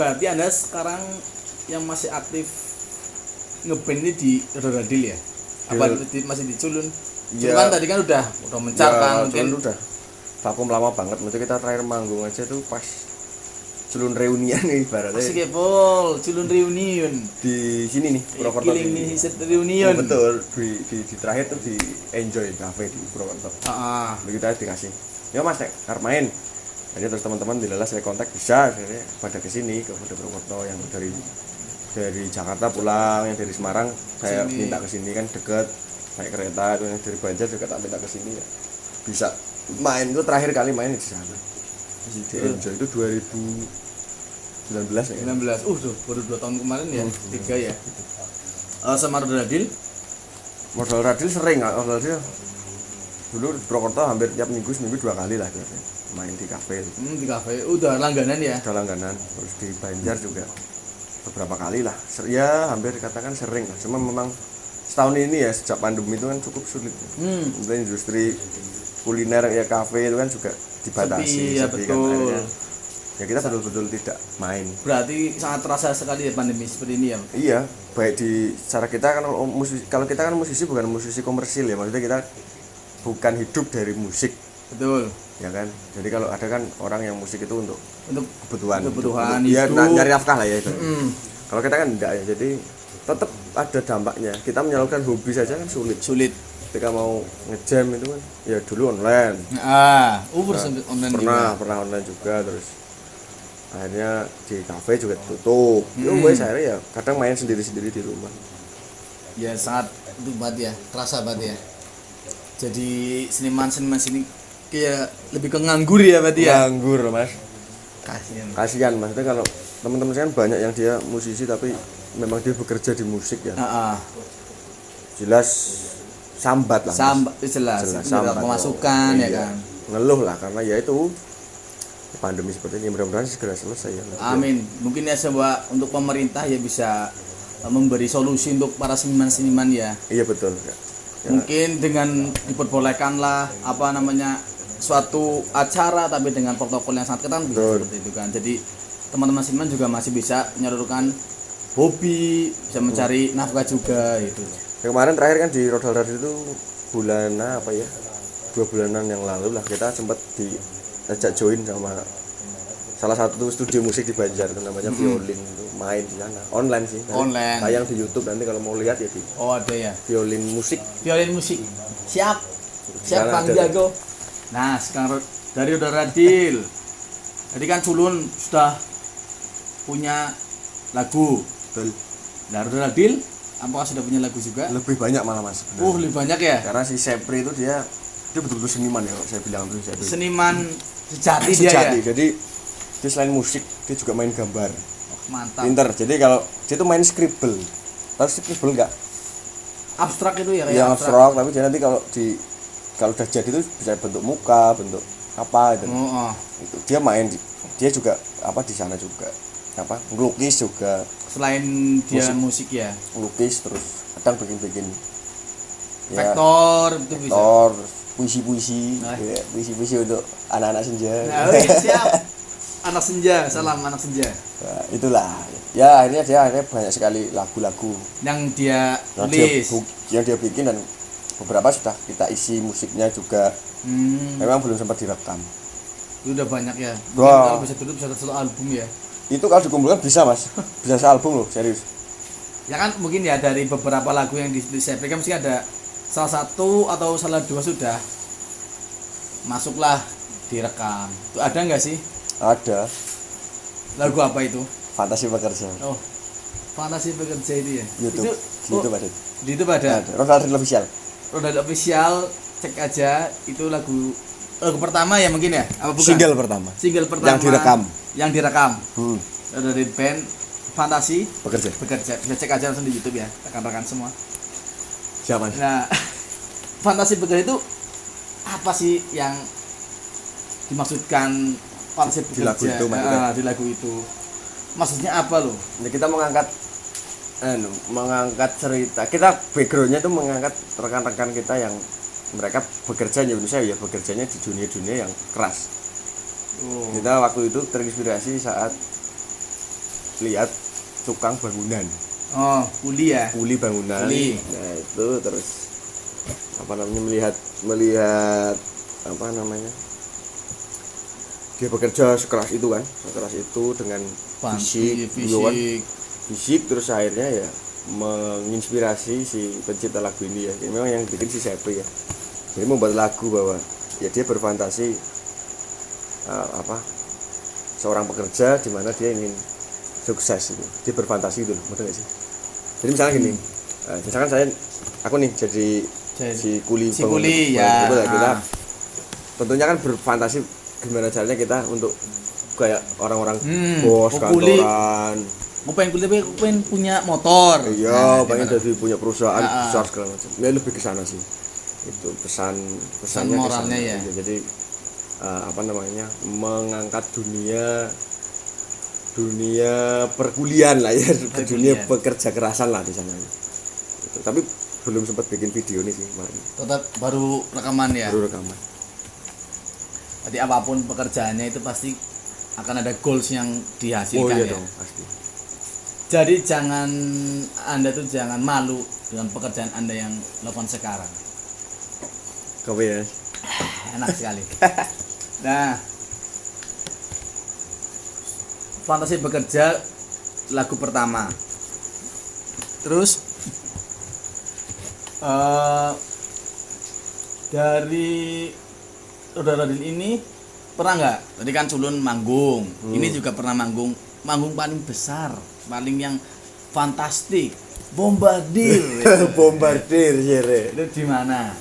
Berarti Anda sekarang yang masih aktif ngeband ini di Rodadil ya? Apa masih di Culun? Ya. Cuman tadi kan udah mencar kan mungkin. Culun udah vakum lama banget. Maksudnya kita terakhir manggung aja tuh pas Culun reunian nih ibaratnya. Asik ya Pol, Culun reunion. Di sini nih Purwokerto. Killing nih set reunion. Betul. Di terakhir tuh di Enjoy Cafe di Purwokerto. Heeh. Lalu kita dikasih, ya mas, harus main. Jadi terus teman-teman dilelah saya kontak bisa, akhirnya pada kesini ke Purwokerto yang dari Jakarta pulang, yang dari Semarang saya Sini. minta kesini kan deket, naik kereta, itu yang dari Banjar juga tak minta kesini ya. Bisa main, itu terakhir kali main di sana. Di Enjoy itu 2019 ya. 19. Tuh, baru 2 tahun kemarin ya. 3 ya. Sama Rodadil. Modal Radil sering, Modal Radil dulu di Purwokerto hampir tiap seminggu 2 kali lah gitu. Main di kafe. Di kafe. Udah langganan ya. Ada langganan, terus di Banjar juga beberapa kali lah. Ya hampir dikatakan sering lah. Cuma memang setahun ini ya sejak pandemi itu kan cukup sulit. Kemudian industri kuliner ya kafe itu kan juga dibatasi. Ya sepi betul. kan, akhirnya ya kita betul-betul tidak main. Berarti sangat terasa sekali ya pandemi seperti ini ya. Iya, baik di cara kita kan kalau kita kan musisi bukan musisi komersil ya, maksudnya kita bukan hidup dari musik. Betul. Ya kan, jadi kalau ada kan orang yang musik itu untuk kebutuhan ya hidup. Nyari nafkah lah ya itu. Kalau kita kan enggak ya, jadi tetap ada dampaknya. Kita menyalurkan hobi saja kan sulit. Ketika mau ngejam itu kan ya dulu online. Online Pernah online juga, terus akhirnya di kafe juga tutup. Saya ya kadang main sendiri-sendiri di rumah. Ya sangat itu banget ya, terasa banget ya. Jadi seniman sini kayak lebih ke nganggur ya berarti ya. Nganggur mas. Kasihan maksudnya kalau teman-teman saya kan banyak yang dia musisi tapi memang dia bekerja di musik ya. Jelas sambat lah. Jelas sambat pemasukan ya iya. kan. Ngeluh lah karena ya itu pandemi seperti ini mudah-mudahan segera selesai ya. Amin. Mungkin ya sebuah untuk pemerintah ya bisa memberi solusi untuk para seniman-seniman ya. Iya betul. Ya. Mungkin dengan diperbolehkanlah apa namanya suatu acara tapi dengan protokol yang sangat ketat bisa seperti itu kan. Jadi teman-teman seniman juga masih bisa menyalurkan hobi, bisa mencari nafkah juga itu. Ya, kemarin terakhir kan di Rodal Radio itu bulan apa ya? 2 bulanan yang lalu lah kita sempat diajak join sama salah satu studio musik di Banjar itu namanya Violin itu main di sana online sih. Online. Tayang di YouTube nanti kalau mau lihat ya di. Oh ada ya. Violin musik. Siap Sekarang Bang ada. Jago. Nah sekarang dari Udah Radil. Jadi kan Culun sudah punya lagu. Betul. Nah Udah Radil apakah sudah punya lagu juga? Lebih banyak malah Mas. Lebih banyak ya. Karena si Sepri itu dia betul-betul seniman ya kalau saya bilang tuh Sepri. Seniman sejati dia ya. Jadi dia selain musik dia juga main gambar. Mantap. Pinter. Jadi kalau dia tuh main scribble. Tahu scribble enggak? Abstrak itu ya kayak Yang abstrak tapi dia nanti kalau udah jadi itu bisa bentuk muka, bentuk apa gitu. Itu dia main dia juga apa di sana juga. Apa? Ngelukis juga. Selain dia musik ya. Ngelukis terus kadang bikin Vektor itu bisa. Vektor, puisi-puisi, ya, puisi-puisi untuk anak-anak senja. Nah, siap. Anak senja, salam anak senja. Nah, itulah. Ya akhirnya dia banyak sekali lagu-lagu yang dia yang tulis, yang dia bikin dan beberapa sudah kita isi musiknya juga. Memang belum sempat direkam. Itu udah banyak ya. Wah. Kalau bisa tutup bisa satu album ya. Itu kalau dikumpulkan bisa Mas, bisa sealbum loh serius. Ya kan mungkin ya dari beberapa lagu yang di Sepri kan mesti ada salah satu atau salah dua sudah masuklah direkam. Itu ada nggak sih? Ada. Lagu apa itu? Fantasi Bekerja. Oh, Fantasi Bekerja itu ya. YouTube. Di YouTube ada. Di YouTube ada. Rodal Official. Rodal Official, cek aja itu lagu pertama ya mungkin ya? Apa bukan? Single pertama. Single pertama. Yang direkam. Dari band Fantasi Bekerja. Bisa cek aja langsung di YouTube ya, rekan-rekan semua. Siapa? Nah, Fantasi Bekerja itu apa sih yang dimaksudkan Fantasi Bekerja Di lagu itu maksudnya? Di lagu itu. Maksudnya apa loh? Nah, kita mengangkat cerita. Kita backgroundnya tuh mengangkat rekan-rekan kita yang mereka bekerja di Indonesia ya bekerjanya di dunia-dunia yang keras. Kita waktu itu terinspirasi saat lihat tukang bangunan. Kuli ya. Kuli bangunan. Kuli. Nah, itu terus melihat apa namanya? Dia bekerja sekeras itu kan, dengan fisik terus akhirnya ya menginspirasi si pencipta lagu ini ya. Memang yang bikin si Sepri ya. Jadi membuat lagu bahwa ya dia berfantasi seorang pekerja di mana dia ingin sukses itu. Dia berfantasi itu, betul nggak sih? Jadi misalnya gini, misalkan aku nih jadi si kuli ya. Kita tentunya kan berfantasi gimana caranya kita untuk kayak orang-orang bos kantoran. Aku pengen kuliah, aku pengen punya motor. Iya, pengen jadi punya perusahaan besar segala macam. Ya lebih ke sana sih. Itu pesannya moralnya ya. Jadi mengangkat dunia perkuliahan lah ya, dunia pekerja kerasan lah di sana. Gitu. Tapi belum sempat bikin video nih sih kemarin. Tetap baru rekaman ya. Baru rekaman. Jadi apapun pekerjaannya itu pasti akan ada goals yang dihasilkan ya. Dong, pasti. Jadi Anda tuh jangan malu dengan pekerjaan Anda yang lakukan sekarang. Kopi ya. Enak sekali. Nah, Fantasi Bekerja lagu pertama. Terus dari Udah Radil ini pernah nggak? Tadi kan Culun manggung. Ini juga pernah manggung paling besar, paling yang fantastik, bombardir. Bombardir Jere. Itu di mana?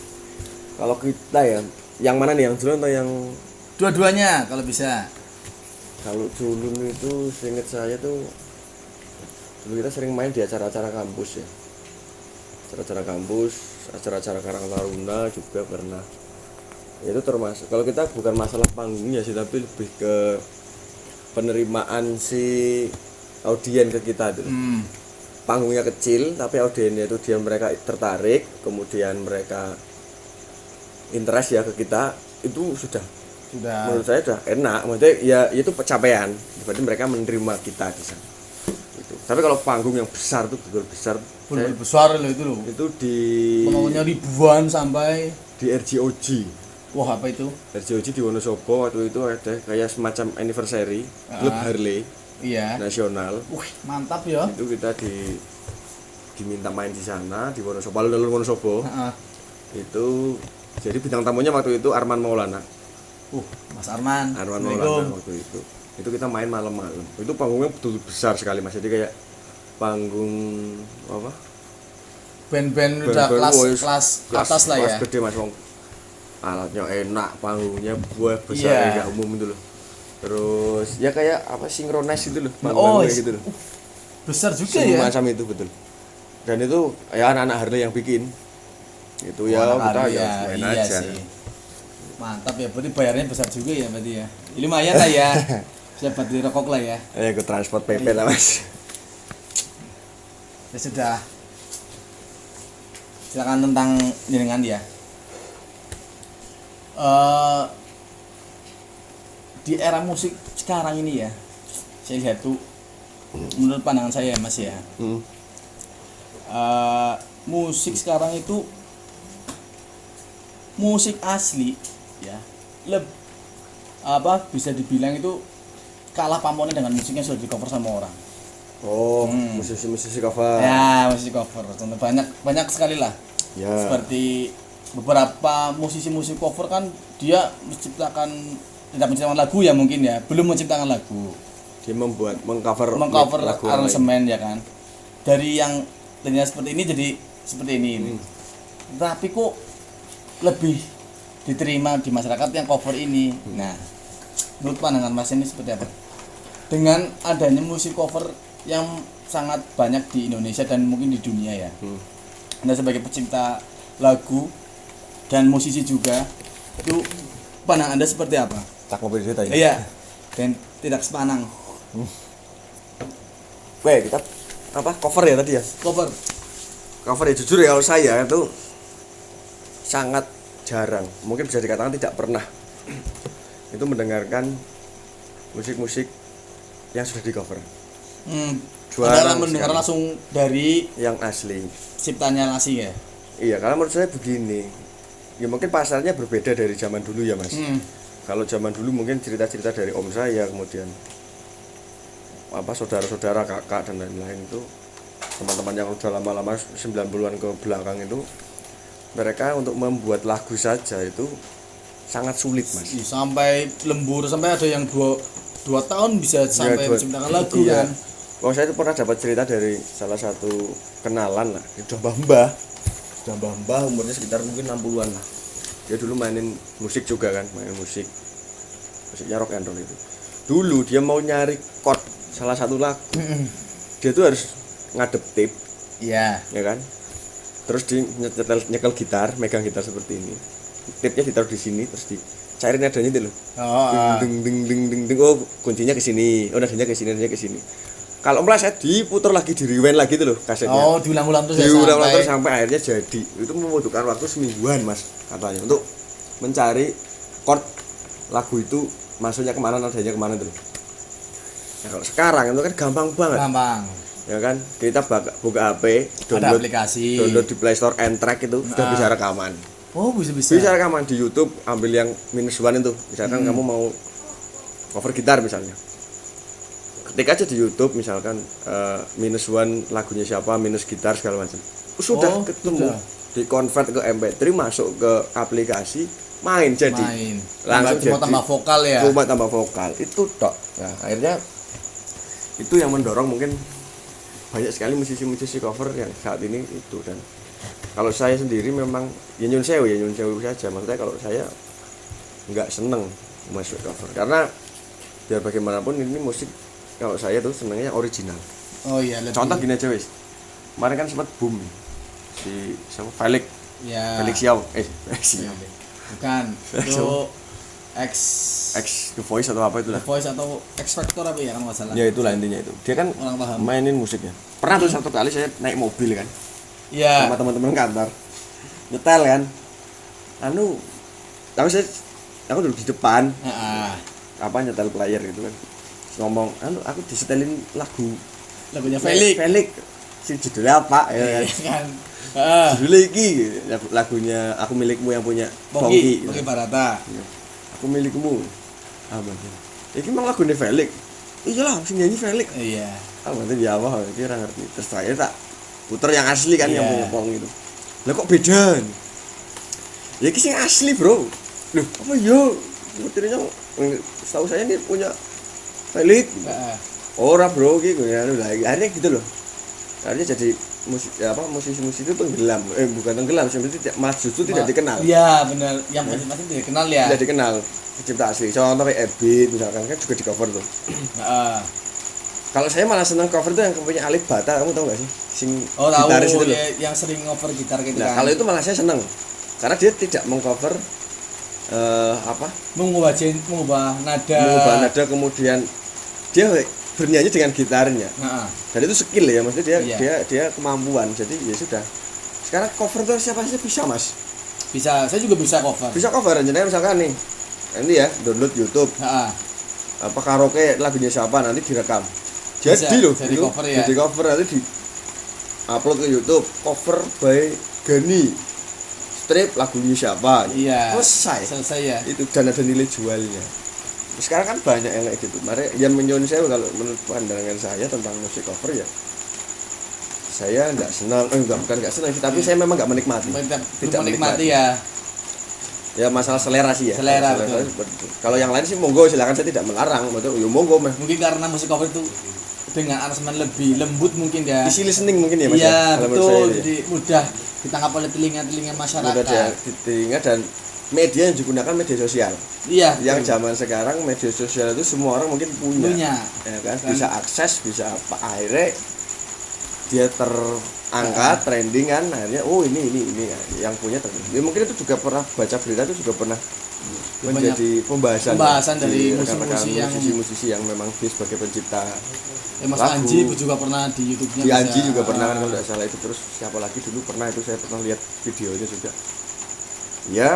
Kalau kita ya, yang mana nih, yang Culun atau yang Dua-duanya kalau bisa. Kalau culun itu seingat saya tuh dulu kita sering main di acara-acara kampus ya, acara-acara kampus, acara-acara Karang Taruna juga pernah. Itu termasuk, kalau kita bukan masalah panggungnya sih, tapi lebih ke penerimaan si audien ke kita tuh. Panggungnya kecil tapi audiennya itu mereka tertarik, kemudian mereka interest ya ke kita, itu sudah menurut saya sudah enak. Maksudnya ya itu pencapaian, berarti mereka menerima kita di sana gitu. Tapi kalau panggung yang besar tuh betul besar, besar loh itu loh, itu di penontonnya ribuan sampai di RJOG. wah apa itu, RJOG di Wonosobo waktu itu ada kayak semacam anniversary klub Harley iya nasional. wih mantap ya. Itu kita diminta main di sana di Wonosobo, alun-alun Wonosobo. Itu jadi bintang tamunya waktu itu Arman Maulana. Mas Arman Maulana waktu itu. Itu kita main malam-malam. Itu panggungnya betul besar sekali Mas. Jadi kayak panggung apa? Band-band udah kelas atas lah ya. Kelas gede Mas, wong alatnya enak, panggungnya buah besar kayak umum itu loh. Terus ya kayak apa sinkronis itu loh, panggungnya gitu loh. Besar juga ya. Macam itu betul. Dan itu ya anak-anak Harley yang bikin. Itu ya kita ya main aja. Sih. Mantap ya, berarti bayarnya besar juga ya berarti ya. Ya, lumayan lah ya. Bisa buat beli rokok lah ya. Ya ke transport PP lah Mas. Ya sudah. Silakan tentang jenengan ya. Di era musik sekarang ini ya, saya lihat tuh menurut pandangan saya Mas ya, musik sekarang itu musik asli ya, bisa dibilang itu kalah pamornya dengan musik yang sudah di cover sama orang. Musisi cover. Ya, musisi cover. Contoh banyak sekali lah. Ya. Seperti beberapa musisi cover kan dia tidak menciptakan lagu ya mungkin ya, belum menciptakan lagu. Dia mengcover lagu aransemen ya kan. Dari yang tadinya seperti ini jadi seperti ini. Tapi kok lebih diterima di masyarakat yang cover ini. Nah, menurut pandangan Mas ini seperti apa? Dengan adanya musik cover yang sangat banyak di Indonesia dan mungkin di dunia ya. Anda sebagai pecinta lagu dan musisi juga, itu pandangan Anda seperti apa? Tak mau bercerita ya? Iya. Dan tidak sepanang. Kita cover ya tadi ya? Cover Ya jujur ya, kalau saya itu sangat jarang, mungkin bisa dikatakan tidak pernah itu mendengarkan musik-musik yang sudah di cover. Anda mendengar langsung dari yang asli, ciptanya asli ya? Iya, karena menurut saya begini, ya mungkin pasarnya berbeda dari zaman dulu ya Mas. Kalau zaman dulu mungkin cerita-cerita dari om saya, kemudian saudara-saudara, kakak dan lain-lain, itu teman-teman yang udah lama-lama 90-an ke belakang itu, mereka untuk membuat lagu saja itu sangat sulit Mas. Sampai lembur, sampai ada yang dua tahun bisa sampai menciptakan lagu kan. Saya itu pernah dapat cerita dari salah satu kenalan lah, itu Mbah umurnya sekitar mungkin 60-an lah. Dia dulu mainin musik juga kan, musiknya rock and roll itu. Dulu dia mau nyari chord salah satu lagu, dia tuh harus ngadep tape, ya kan. Terus di nyekel gitar, megang gitar seperti ini. Tape-nya ditaruh di sini, terus dicairin nadanya itu loh. Ding ding. Oh, kuncinya ke sini. Oh, nadanya ke sini. Kalau meleset diputar lagi, di rewind lagi itu loh kasetnya. Diulang-ulang terus sampai akhirnya jadi. Itu membutuhkan waktu semingguan Mas katanya untuk mencari chord lagu itu masuknya kemana, nadanya kemana tuh. Nah, kalau sekarang itu kan gampang banget. Ya kan, kita buka HP, download di Play Store N-Track itu sudah bisa rekaman. Bisa rekaman di YouTube, ambil yang -1 itu. Misalkan kamu mau cover gitar misalnya, ketik aja di YouTube misalkan -1 lagunya siapa, minus gitar segala macam, sudah ketemu. Di-convert ke MP3, masuk ke aplikasi, main langsung cuma tambah vokal itu tok. Nah, akhirnya itu yang mendorong mungkin banyak sekali musisi-musisi cover yang saat ini itu. Dan kalau saya sendiri memang ya nyun sewu saja. Maksudnya kalau saya nggak seneng masuk cover, karena biar bagaimanapun ini musik kalau saya tuh senangnya original. Oh iya, lebih. Contoh gini aja wis. Kemarin kan sempat boom si siapa Felix Ya. Felix Xiao Xiao Bukan. Itu X The Voice atau apa itu The lah. Voice atau X Factor apa ya kan nggak salah. Ya itulah intinya itu. Dia kan Orang paham. mainin musiknya. Pernah tuh satu kali saya naik mobil kan Iya. sama teman-teman kantor. Nyetel kan. Anu tapi aku duduk di depan Heeh. apa nyetel player gitu kan. Terus ngomong, anu aku disetelin Lagunya Felix. Felix. Si judulnya apa ya kan. Iya kan. Heeh. Judulnya iki lagunya Aku Milikmu yang punya Pongki gitu. Barata. Aku Milikmu. Ah bener. Iki memang lagunya Felix. Iyalah sing nyanyi Felix. Iya. Ah bener ya apa iki ora ngerti. Terus saya tak puter yang asli kan yang Iya. punya Pong gitu. Lah kok beda? Ya iki sing asli, Bro. Loh, apa yo? Muternya setahu saya ini punya Felix. Heeh. Ora, Bro, iki anu lah. Akhirnya gitu loh. Akhirnya jadi musisi-musisi itu tenggelam. Bukan tenggelam, sebenarnya malah justru tidak dikenal. Iya, benar. Yang masing-masing tidak kenal ya. Tidak dikenal pencipta asli. Contoh kayak Ebit misalkan kan juga di cover tuh. Heeh. Kalau saya malah seneng cover tuh yang punya Alif Bata, kamu tahu gak sih? Sing Oh, tahu gitaris itu loh. yang sering cover gitar gitu Nah, kan. kalau itu malah saya seneng. Karena dia tidak mengcover mengubah nada. kemudian dia bernyanyi dengan gitarnya. Heeh. Dan itu skill ya, maksudnya Iya. dia kemampuan. Jadi ya sudah. Sekarang cover tuh siapa saja bisa, Mas. Bisa, saya juga bisa cover. Bisa cover, jadi misalkan nih. Nanti ya download YouTube Heeh. apa karaoke lagunya siapa nanti direkam. Jadi Bisa, loh, jadi itu cover ya. jadi cover nanti di upload ke YouTube, cover by Gani. Strip lagunya siapa? Iya. Selesai ya. itu dan ada nilai jualnya. Sekarang kan banyak yang kayak gitu. Mari yang menyusun saya kalau menurut pandangan saya tentang musik cover ya, saya nggak senang, bukan nggak senang sih, tapi saya memang nggak menikmati. Tidak menikmati ya. Ya masalah selera sih ya. Selera, Kalau yang lain sih monggo silakan, saya tidak melarang, betul. Ya monggo mah. Mungkin karena musik cover itu dengan aransemen lebih lembut mungkin ya. Easy listening mungkin ya Mas. Iya, Kalau menurut betul. saya, Jadi mudah ditangkap oleh telinga-telinga masyarakat. mudah diingat dan media yang digunakan media sosial. Iya. Yang zaman sekarang media sosial itu semua orang mungkin punya. Ya kan? Bisa akses, bisa apa, akhirnya dia terangkat trending kan, akhirnya oh ini yang punya ya, mungkin itu juga pernah baca berita itu juga pernah menjadi pembahasan dari musisi yang memang dia sebagai pencipta. Mas lagu. Anji juga pernah di YouTube-nya. Di Anji juga pernah kan kalau tidak salah itu. Terus siapa lagi dulu pernah itu, saya pernah lihat videonya juga. Ya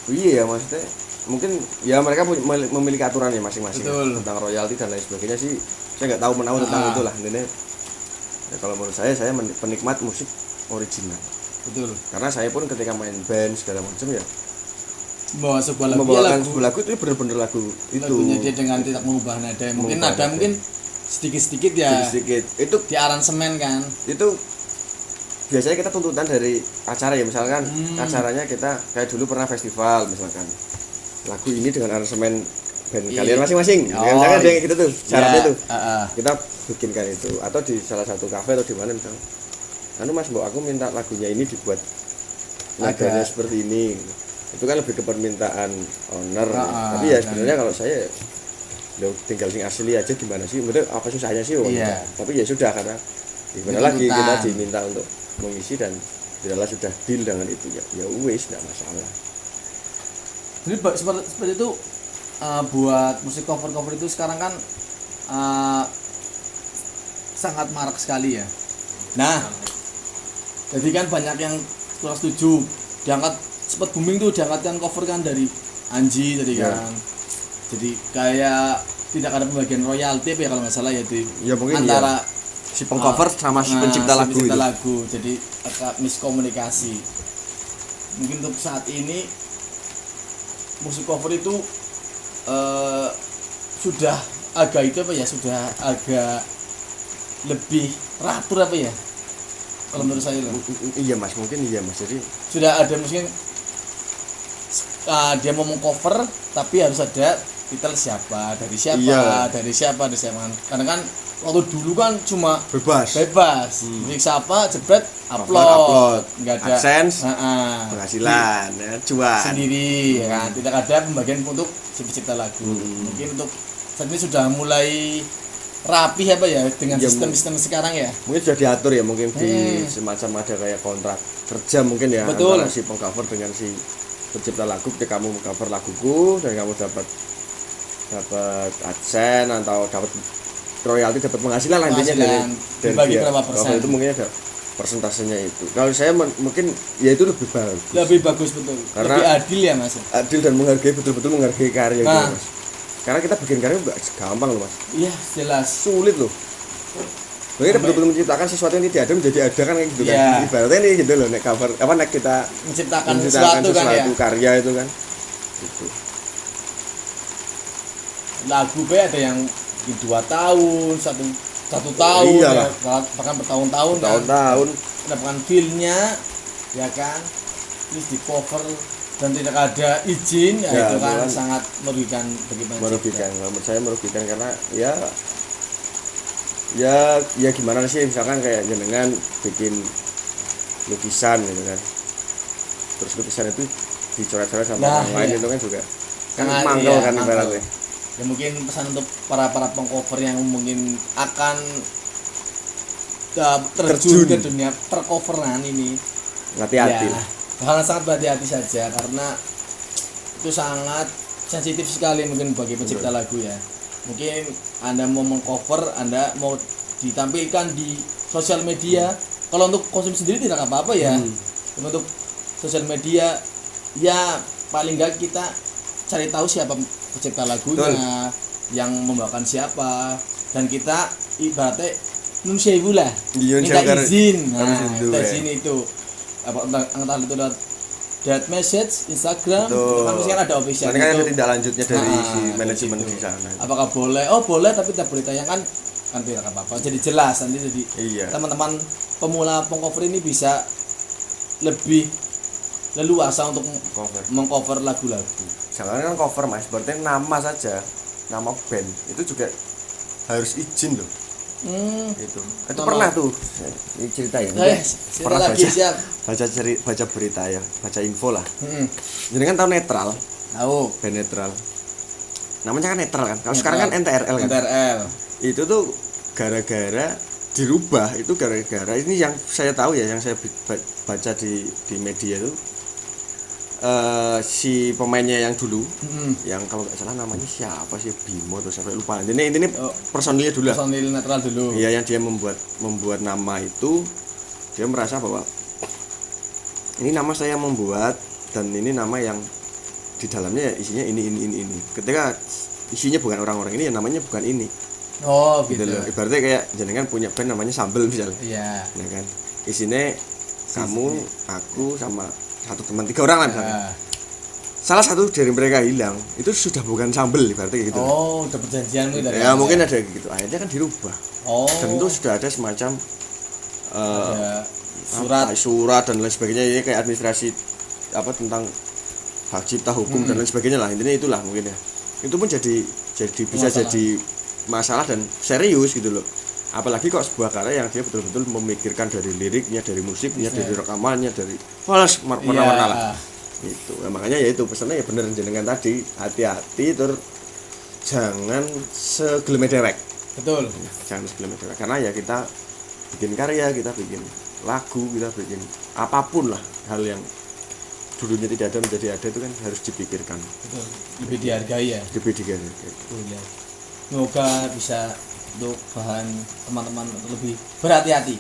iya maksudnya mungkin ya mereka memiliki aturan ya masing-masing. Betul. Tentang royalti dan lain sebagainya sih saya nggak tahu menahu tentang itulah. Ini ya, kalau menurut saya penikmat musik original. Betul. Karena saya pun ketika main band segala macam ya membawakan sebuah lagu itu benar-benar lagu itu. Lagunya dia dengan tidak mengubah nada. Mungkin nada mungkin sedikit-sedikit ya. Sedikit. Itu di aransemen kan. Itu biasanya kita tuntutan dari acara ya, misalkan acaranya kita kayak dulu pernah festival misalkan lagu ini dengan aransemen band kalian masing-masing. Misalkan ada yang gitu tuh syaratnya tuh. Kita bikinkan itu atau di salah satu kafe atau di mana misalnya. Anu Mas, mbok aku minta lagunya ini dibuat nadanya seperti ini. Itu kan lebih ke permintaan owner. Tapi ya sebenarnya kalau saya tinggal sing asli aja gimana sih? Maksudnya apa susahnya sih? Tapi ya sudah, karena gimana lagi kita diminta untuk mengisi dan tidaklah sudah deal dengan itu ya wis enggak masalah. Jadi seperti itu buat musik cover itu sekarang kan sangat marak sekali ya. Nah, jadi kan banyak yang kurang setuju diangkat sempat booming tuh diangkatkan cover kan dari Anji tadi kan. Jadi kayak tidak ada pembagian royalti ya kalau nggak salah ya di antara si pengcover sama si pencipta lagu. Jadi agak miskomunikasi. Mungkin untuk saat ini musik cover itu sudah agak sudah agak lebih teratur apa ya? Kalau menurut saya loh. Iya Mas, mungkin iya Mas. Jadi sudah ada mungkin dia mau mengcover tapi harus ada titel siapa dari siapa karena kan waktu dulu kan cuma bebas milik siapa jebret upload nggak ada AdSense penghasilan cuan sendiri ya kan, tidak ada pembagian untuk si pencipta lagu. Mungkin untuk saat ini sudah mulai rapi apa ya dengan Ya, sistem-sistem sekarang ya. Mungkin sudah diatur ya, mungkin di semacam ada kayak kontrak kerja mungkin ya. Betul. Antara si pengcover dengan si pencipta lagu. Ketika kamu cover laguku dan kamu dapat adsense atau dapat royalti, dapat penghasilan lah intinya dibagi dia. berapa persen. Kalau itu mungkin ada persentasenya itu. Kalau saya mungkin ya itu lebih bagus. Lebih bagus betul. Karena lebih adil ya Mas. Adil dan menghargai, betul-betul menghargai karya gitu, Mas. Karena kita bikin karya enggak gampang loh, Mas. Iya, jelas. Sulit loh. Bagaimana betul-betul menciptakan sesuatu yang tidak ada menjadi ada kan kayak gitu kan. Iya. Ibaratnya ini gitu loh, nek cover apa nek kita Menciptakan sesuatu kan ya. karya itu kan. Gitu. Lagu B ada yang 2 tahun, satu tahun, Iyalah. ya, bahkan bertahun-tahun kan. Tahun-tahun Mendapatkan feel-nya, ya kan. Terus di cover dan tidak ada izin, ya, Ya, itu kan kan sangat merugikan bagi pencipta. merugikan. Kalau menurut saya merugikan karena ya gimana sih, misalkan kayak jenengan bikin lukisan gitu kan. Terus lukisan itu dicoret-coret sama Nah, orang lain iya. itu kan juga kan Sangat, mangkel iya, kan mangkel. ibaratnya. Ya mungkin pesan untuk para pengcover yang mungkin akan terjun ke dunia percoveran ini, Hati-hati. ya, hal sangat berhati-hati saja karena itu sangat sensitif sekali mungkin bagi pencipta lagu ya. Mungkin Anda mau mengcover, Anda mau ditampilkan di sosial media. Kalau untuk konsumsi sendiri tidak apa-apa ya. Tapi untuk sosial media ya paling enggak kita cari tahu siapa pencipta lagunya, yang membawakan siapa, dan kita ibaratnya nun sewu lah, Iya, minta sewu izin. harus Nah, itu, minta ya. izin itu apa entah itu lewat direct message Instagram, Betul. kan mesti kan ada official Nanti kan itu. ada tindak lanjutnya dari Nah, si manajemen gitu. di sana. Apakah boleh? Oh boleh, tapi tidak boleh tayangkan kan tidak apa-apa. Jadi jelas nanti jadi Iya. teman-teman pemula pengcover ini bisa lebih leluasa untuk Cover. mengcover lagu-lagu. Jangan kan cover Mas, berarti nama saja, nama band itu juga harus izin loh. Itu Nama- pernah tuh ini cerita ya. Cerita Pernah lagi siap. baca berita ya, baca info lah. Hmm. Jadi kan tahu netral, Tahu. band netral. Namanya kan netral kan. Kalau sekarang kan NTRL kan. NTRL. Itu tuh gara-gara dirubah, itu gara-gara ini yang saya tahu ya, yang saya baca di media itu si pemainnya yang dulu, yang kalau nggak salah namanya siapa sih, Bimo atau siapa lupa. Ini personilnya dulu lah. Personil netral dulu. Iya, yang dia membuat nama itu, dia merasa bahwa ini nama saya membuat dan ini nama yang di dalamnya isinya ini. Ketika isinya bukan orang-orang ini, ya namanya bukan ini. Oh Gitu gitu. loh. Ibaratnya kayak jenengan punya band namanya Sambel misalnya. Iya. Ya kan. Isinya kamu, aku sama satu teman, 3 orang lah misalnya. Ah. Salah satu dari mereka hilang, itu sudah bukan Sambel ibaratnya gitu. Oh, udah perjanjian gitu. Ya mungkin ada gitu. Akhirnya kan dirubah. Oh. Dan itu sudah ada semacam ada surat. dan lain sebagainya, ini kayak administrasi apa tentang hak cipta hukum dan lain sebagainya lah, intinya itulah mungkin ya. Itu pun jadi bisa Masalah. jadi masalah dan serius gitu loh. Apalagi kok sebuah karya yang dia betul-betul memikirkan dari liriknya, dari musiknya, dari rekamannya, dari warna-warna lah. Gitu. Nah, makanya ya itu pesannya ya bener jenengan tadi, hati-hati jangan segeleme dewek. Betul. Jangan segeleme dewek karena ya kita bikin karya, kita bikin lagu, kita bikin apapun lah, hal yang dulunya tidak ada menjadi ada itu kan harus dipikirkan, Betul. Lebih dihargai ya. lebih dihargai. Betul ya. Semoga bisa untuk bahan teman-teman untuk lebih berhati-hati.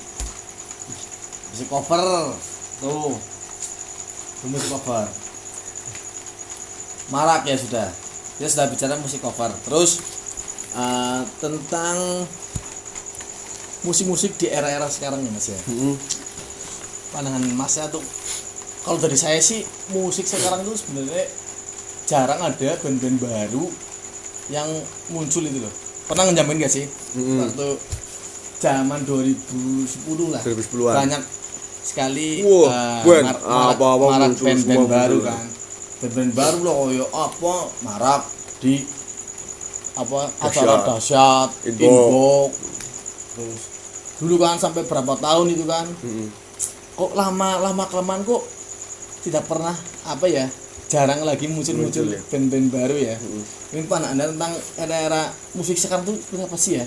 Musik cover tuh, musik cover marak ya sudah. Kita sudah bicara musik cover. Terus tentang musik-musik di era-era sekarang ya Mas ya. Pandangan Masnya tuh, kalau dari saya sih musik sekarang itu sebenarnya jarang ada band-band baru yang muncul itu loh. Pernah ngejamin gak sih waktu zaman 2010 lah 2010-an. banyak sekali Wah, band. Apa-apa marak muncul band-band semua baru muncul. kan. Band-band baru loh koyo apa marak di apa acara dahsyat, Inbox. Terus dulu kan sampai berapa tahun itu kan. Kok lama kelamaan kok tidak pernah apa ya jarang lagi muncul ya. band-band baru ya. Ini pandangan Anda tentang era-era musik sekarang tuh berapa sih ya?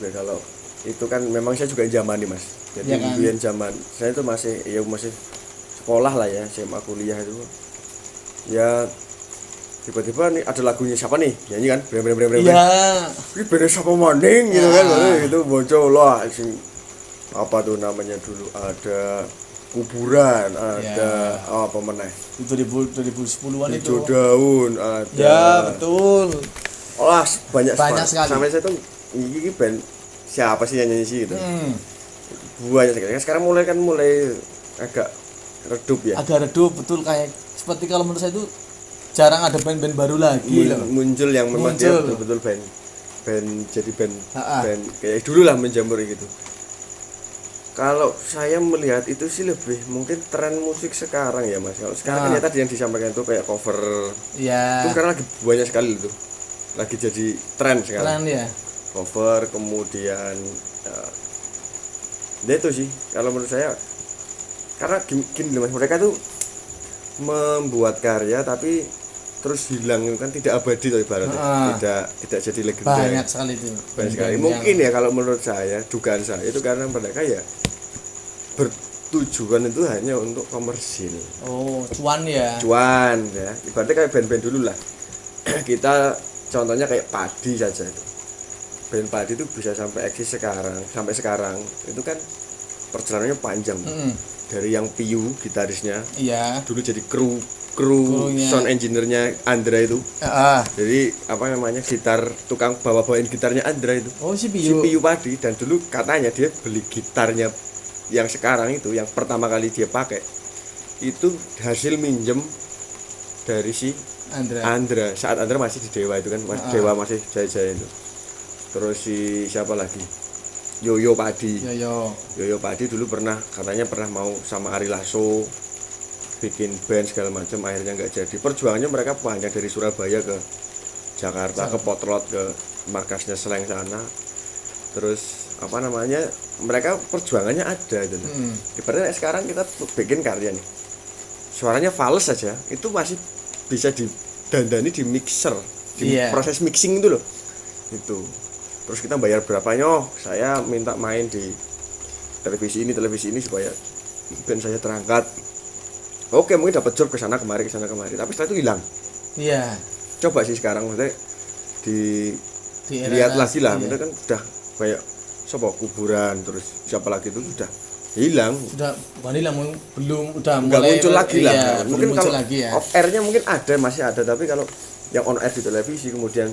Ya, kalau itu kan memang saya juga zaman nih Mas. Jadi Ya kan? kemudian zaman saya itu masih sekolah lah ya, SMA kuliah itu. Ya tiba-tiba nih ada lagunya siapa nih nyanyi kan brem Iya. ini beda siapa maning gitu kan baru itu bocor lah sing apa tuh namanya dulu ada kuburan ada apa meneh Itu 2010-an itu. hijau daun ada Ya, betul. banyak sekali. sampai saya tuh ini band siapa sih yang nyanyi sih gitu banyak sekali sekarang mulai agak redup ya Agak redup, betul, kayak seperti kalau menurut saya itu jarang ada band-band baru lagi loh. muncul yang memang dia Muncul. betul-betul band jadi band Ha-ha. kayak dulu lah menjamur gitu. Kalau saya melihat itu sih lebih mungkin tren musik sekarang ya Mas. Kalau sekarang kan ya tadi yang disampaikan itu kayak cover. Ya. Itu sekarang lagi banyak sekali itu. Lagi jadi tren sekarang. Keren ya. Cover kemudian ya itu sih kalau menurut saya karena gini Mas, mereka tuh membuat karya tapi terus hilang kan tidak abadi tuh ibaratnya tidak jadi legenda Banyak sekali itu. banyak sekali mungkin ya kalau menurut saya dugaan saya itu karena mereka ya bertujuan itu hanya untuk komersil Cuan ya ibaratnya kayak band-band dulu lah kita contohnya kayak Padi saja itu band Padi itu bisa sampai eksis sampai sekarang itu kan perjalanannya panjang dari yang Piu gitarisnya dulu jadi kru sound engineer-nya Andra itu. Jadi apa namanya gitar tukang bawain gitarnya Andra itu. Si Piu Padi dan dulu katanya dia beli gitarnya yang sekarang itu yang pertama kali dia pakai itu hasil minjem dari si Andra saat Andra masih di Dewa itu kan Dewa masih jaya-jaya itu. Terus si siapa lagi? Yoyo Padi dulu katanya pernah mau sama Ari Lasso bikin band segala macam akhirnya nggak jadi perjuangannya mereka panjang dari Surabaya ke Jakarta ke Potlot ke markasnya Slang sana terus apa namanya mereka perjuangannya ada gitu. Ibaratnya sekarang kita bikin karya nih suaranya fals saja itu masih bisa didandani di mixer di proses mixing itu loh itu terus kita bayar berapanya saya minta main di televisi ini supaya band saya terangkat. Oke mungkin dapat job kesana kemari tapi setelah itu hilang. Coba sih sekarang maksudnya dilihat lagi lah maksudnya kan udah kayak siapa kuburan terus siapa lagi itu sudah hilang belum udah nggak muncul lagi lah mungkin muncul kalau lagi ya. off airnya mungkin masih ada tapi kalau yang on air di televisi kemudian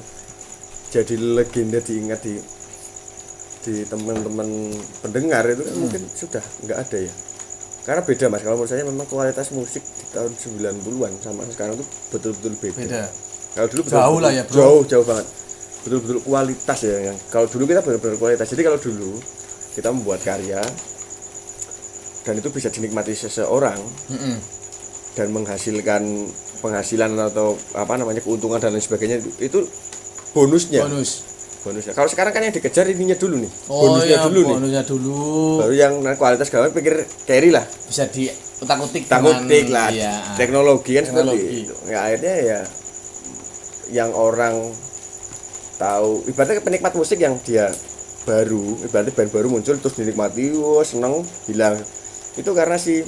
jadi legenda diingat di teman-teman pendengar itu kan mungkin sudah nggak ada ya. Karena beda Mas, kalau menurut saya memang kualitas musik di tahun 90-an sama sekarang itu betul-betul beda. Kalau dulu jauh lah ya bro. Jauh banget. Betul-betul kualitas ya yang kalau dulu kita benar-benar kualitas. Jadi kalau dulu kita membuat karya dan itu bisa dinikmati seseorang dan menghasilkan penghasilan atau apa namanya keuntungan dan lain sebagainya itu bonusnya. Kalau sekarang kan yang dikejar ininya dulu nih. Bonusnya dulu. Baru yang kualitas gawe pikir carry lah. Bisa diutak-utik lah. Teknologi kan seperti itu. Ya akhirnya ya yang orang tahu ibaratnya penikmat musik yang dia baru, ibaratnya band baru muncul terus dinikmati, seneng, hilang. Itu karena si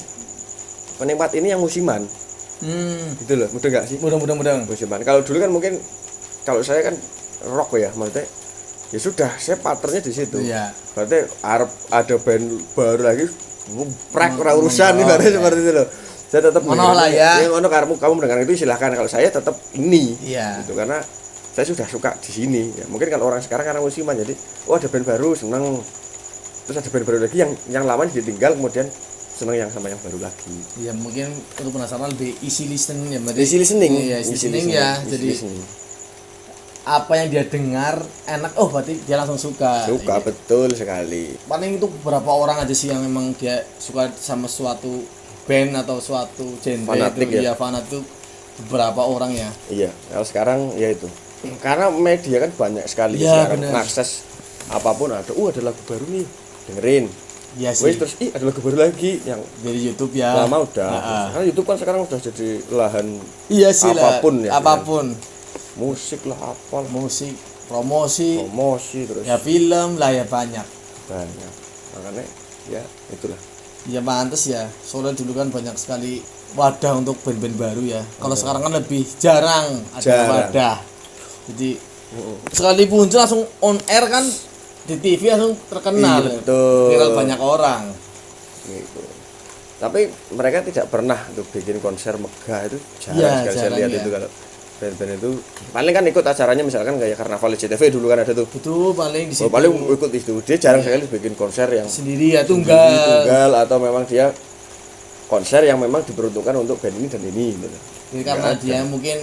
penikmat ini yang musiman. Gitu loh, mudah enggak sih? Mudah. Musiman. Kalau dulu kan mungkin kalau saya kan rock ya, maksudnya ya sudah saya patternnya di situ. Berarti ada band baru lagi prek urusan ibaratnya seperti itu loh. Saya tetap lah ya. Yang kamu mendengar itu silahkan, kalau saya tetap ini. Gitu karena saya sudah suka di sini. Ya, mungkin kalau orang sekarang karena musiman jadi ada band baru seneng. Terus ada band baru lagi yang lama ditinggal kemudian seneng yang sama yang baru lagi. Ya mungkin untuk penasaran lebih easy listening ya. Easy listening. Jadi apa yang dia dengar enak, berarti dia langsung suka. Betul sekali. Paling itu beberapa orang aja sih yang memang dia suka sama suatu band atau suatu genre fanatik itu fanatik itu beberapa orang ya. Iya, kalau sekarang ya itu karena media kan banyak sekali sekarang mengakses apapun ada lagu baru nih dengerin Iya sih. Wes terus ada lagu baru lagi yang Dari YouTube ya. lama udah. Heeh. Karena YouTube kan sekarang udah jadi lahan Iya sih lah. apapun ya. Apapun. Musik lah, apa Musik, promosi, promosi terus ya film lah ya banyak. banyak. Makanya ya itulah. Ya pantes ya. Soalnya dulu kan banyak sekali wadah untuk band-band baru ya. Kalau sekarang kan lebih jarang ada Jarang. wadah. Jadi sekali muncul langsung on air kan di TV langsung terkenal. Iya, betul. Viral banyak orang. Gitu. Tapi mereka tidak pernah untuk bikin konser megah itu jarang Iya, sekali saya jarang lihat ya. itu kalau band-band itu paling kan ikut acaranya misalkan kayak Karnaval CTV dulu kan ada tuh. Itu paling di situ Paling ikut itu dia jarang sekali bikin konser yang sendiri ya sendiri, tunggal. tunggal atau memang dia konser yang memang diperuntukkan untuk band ini dan ini gitu. Jadi karena Nggak dia mungkin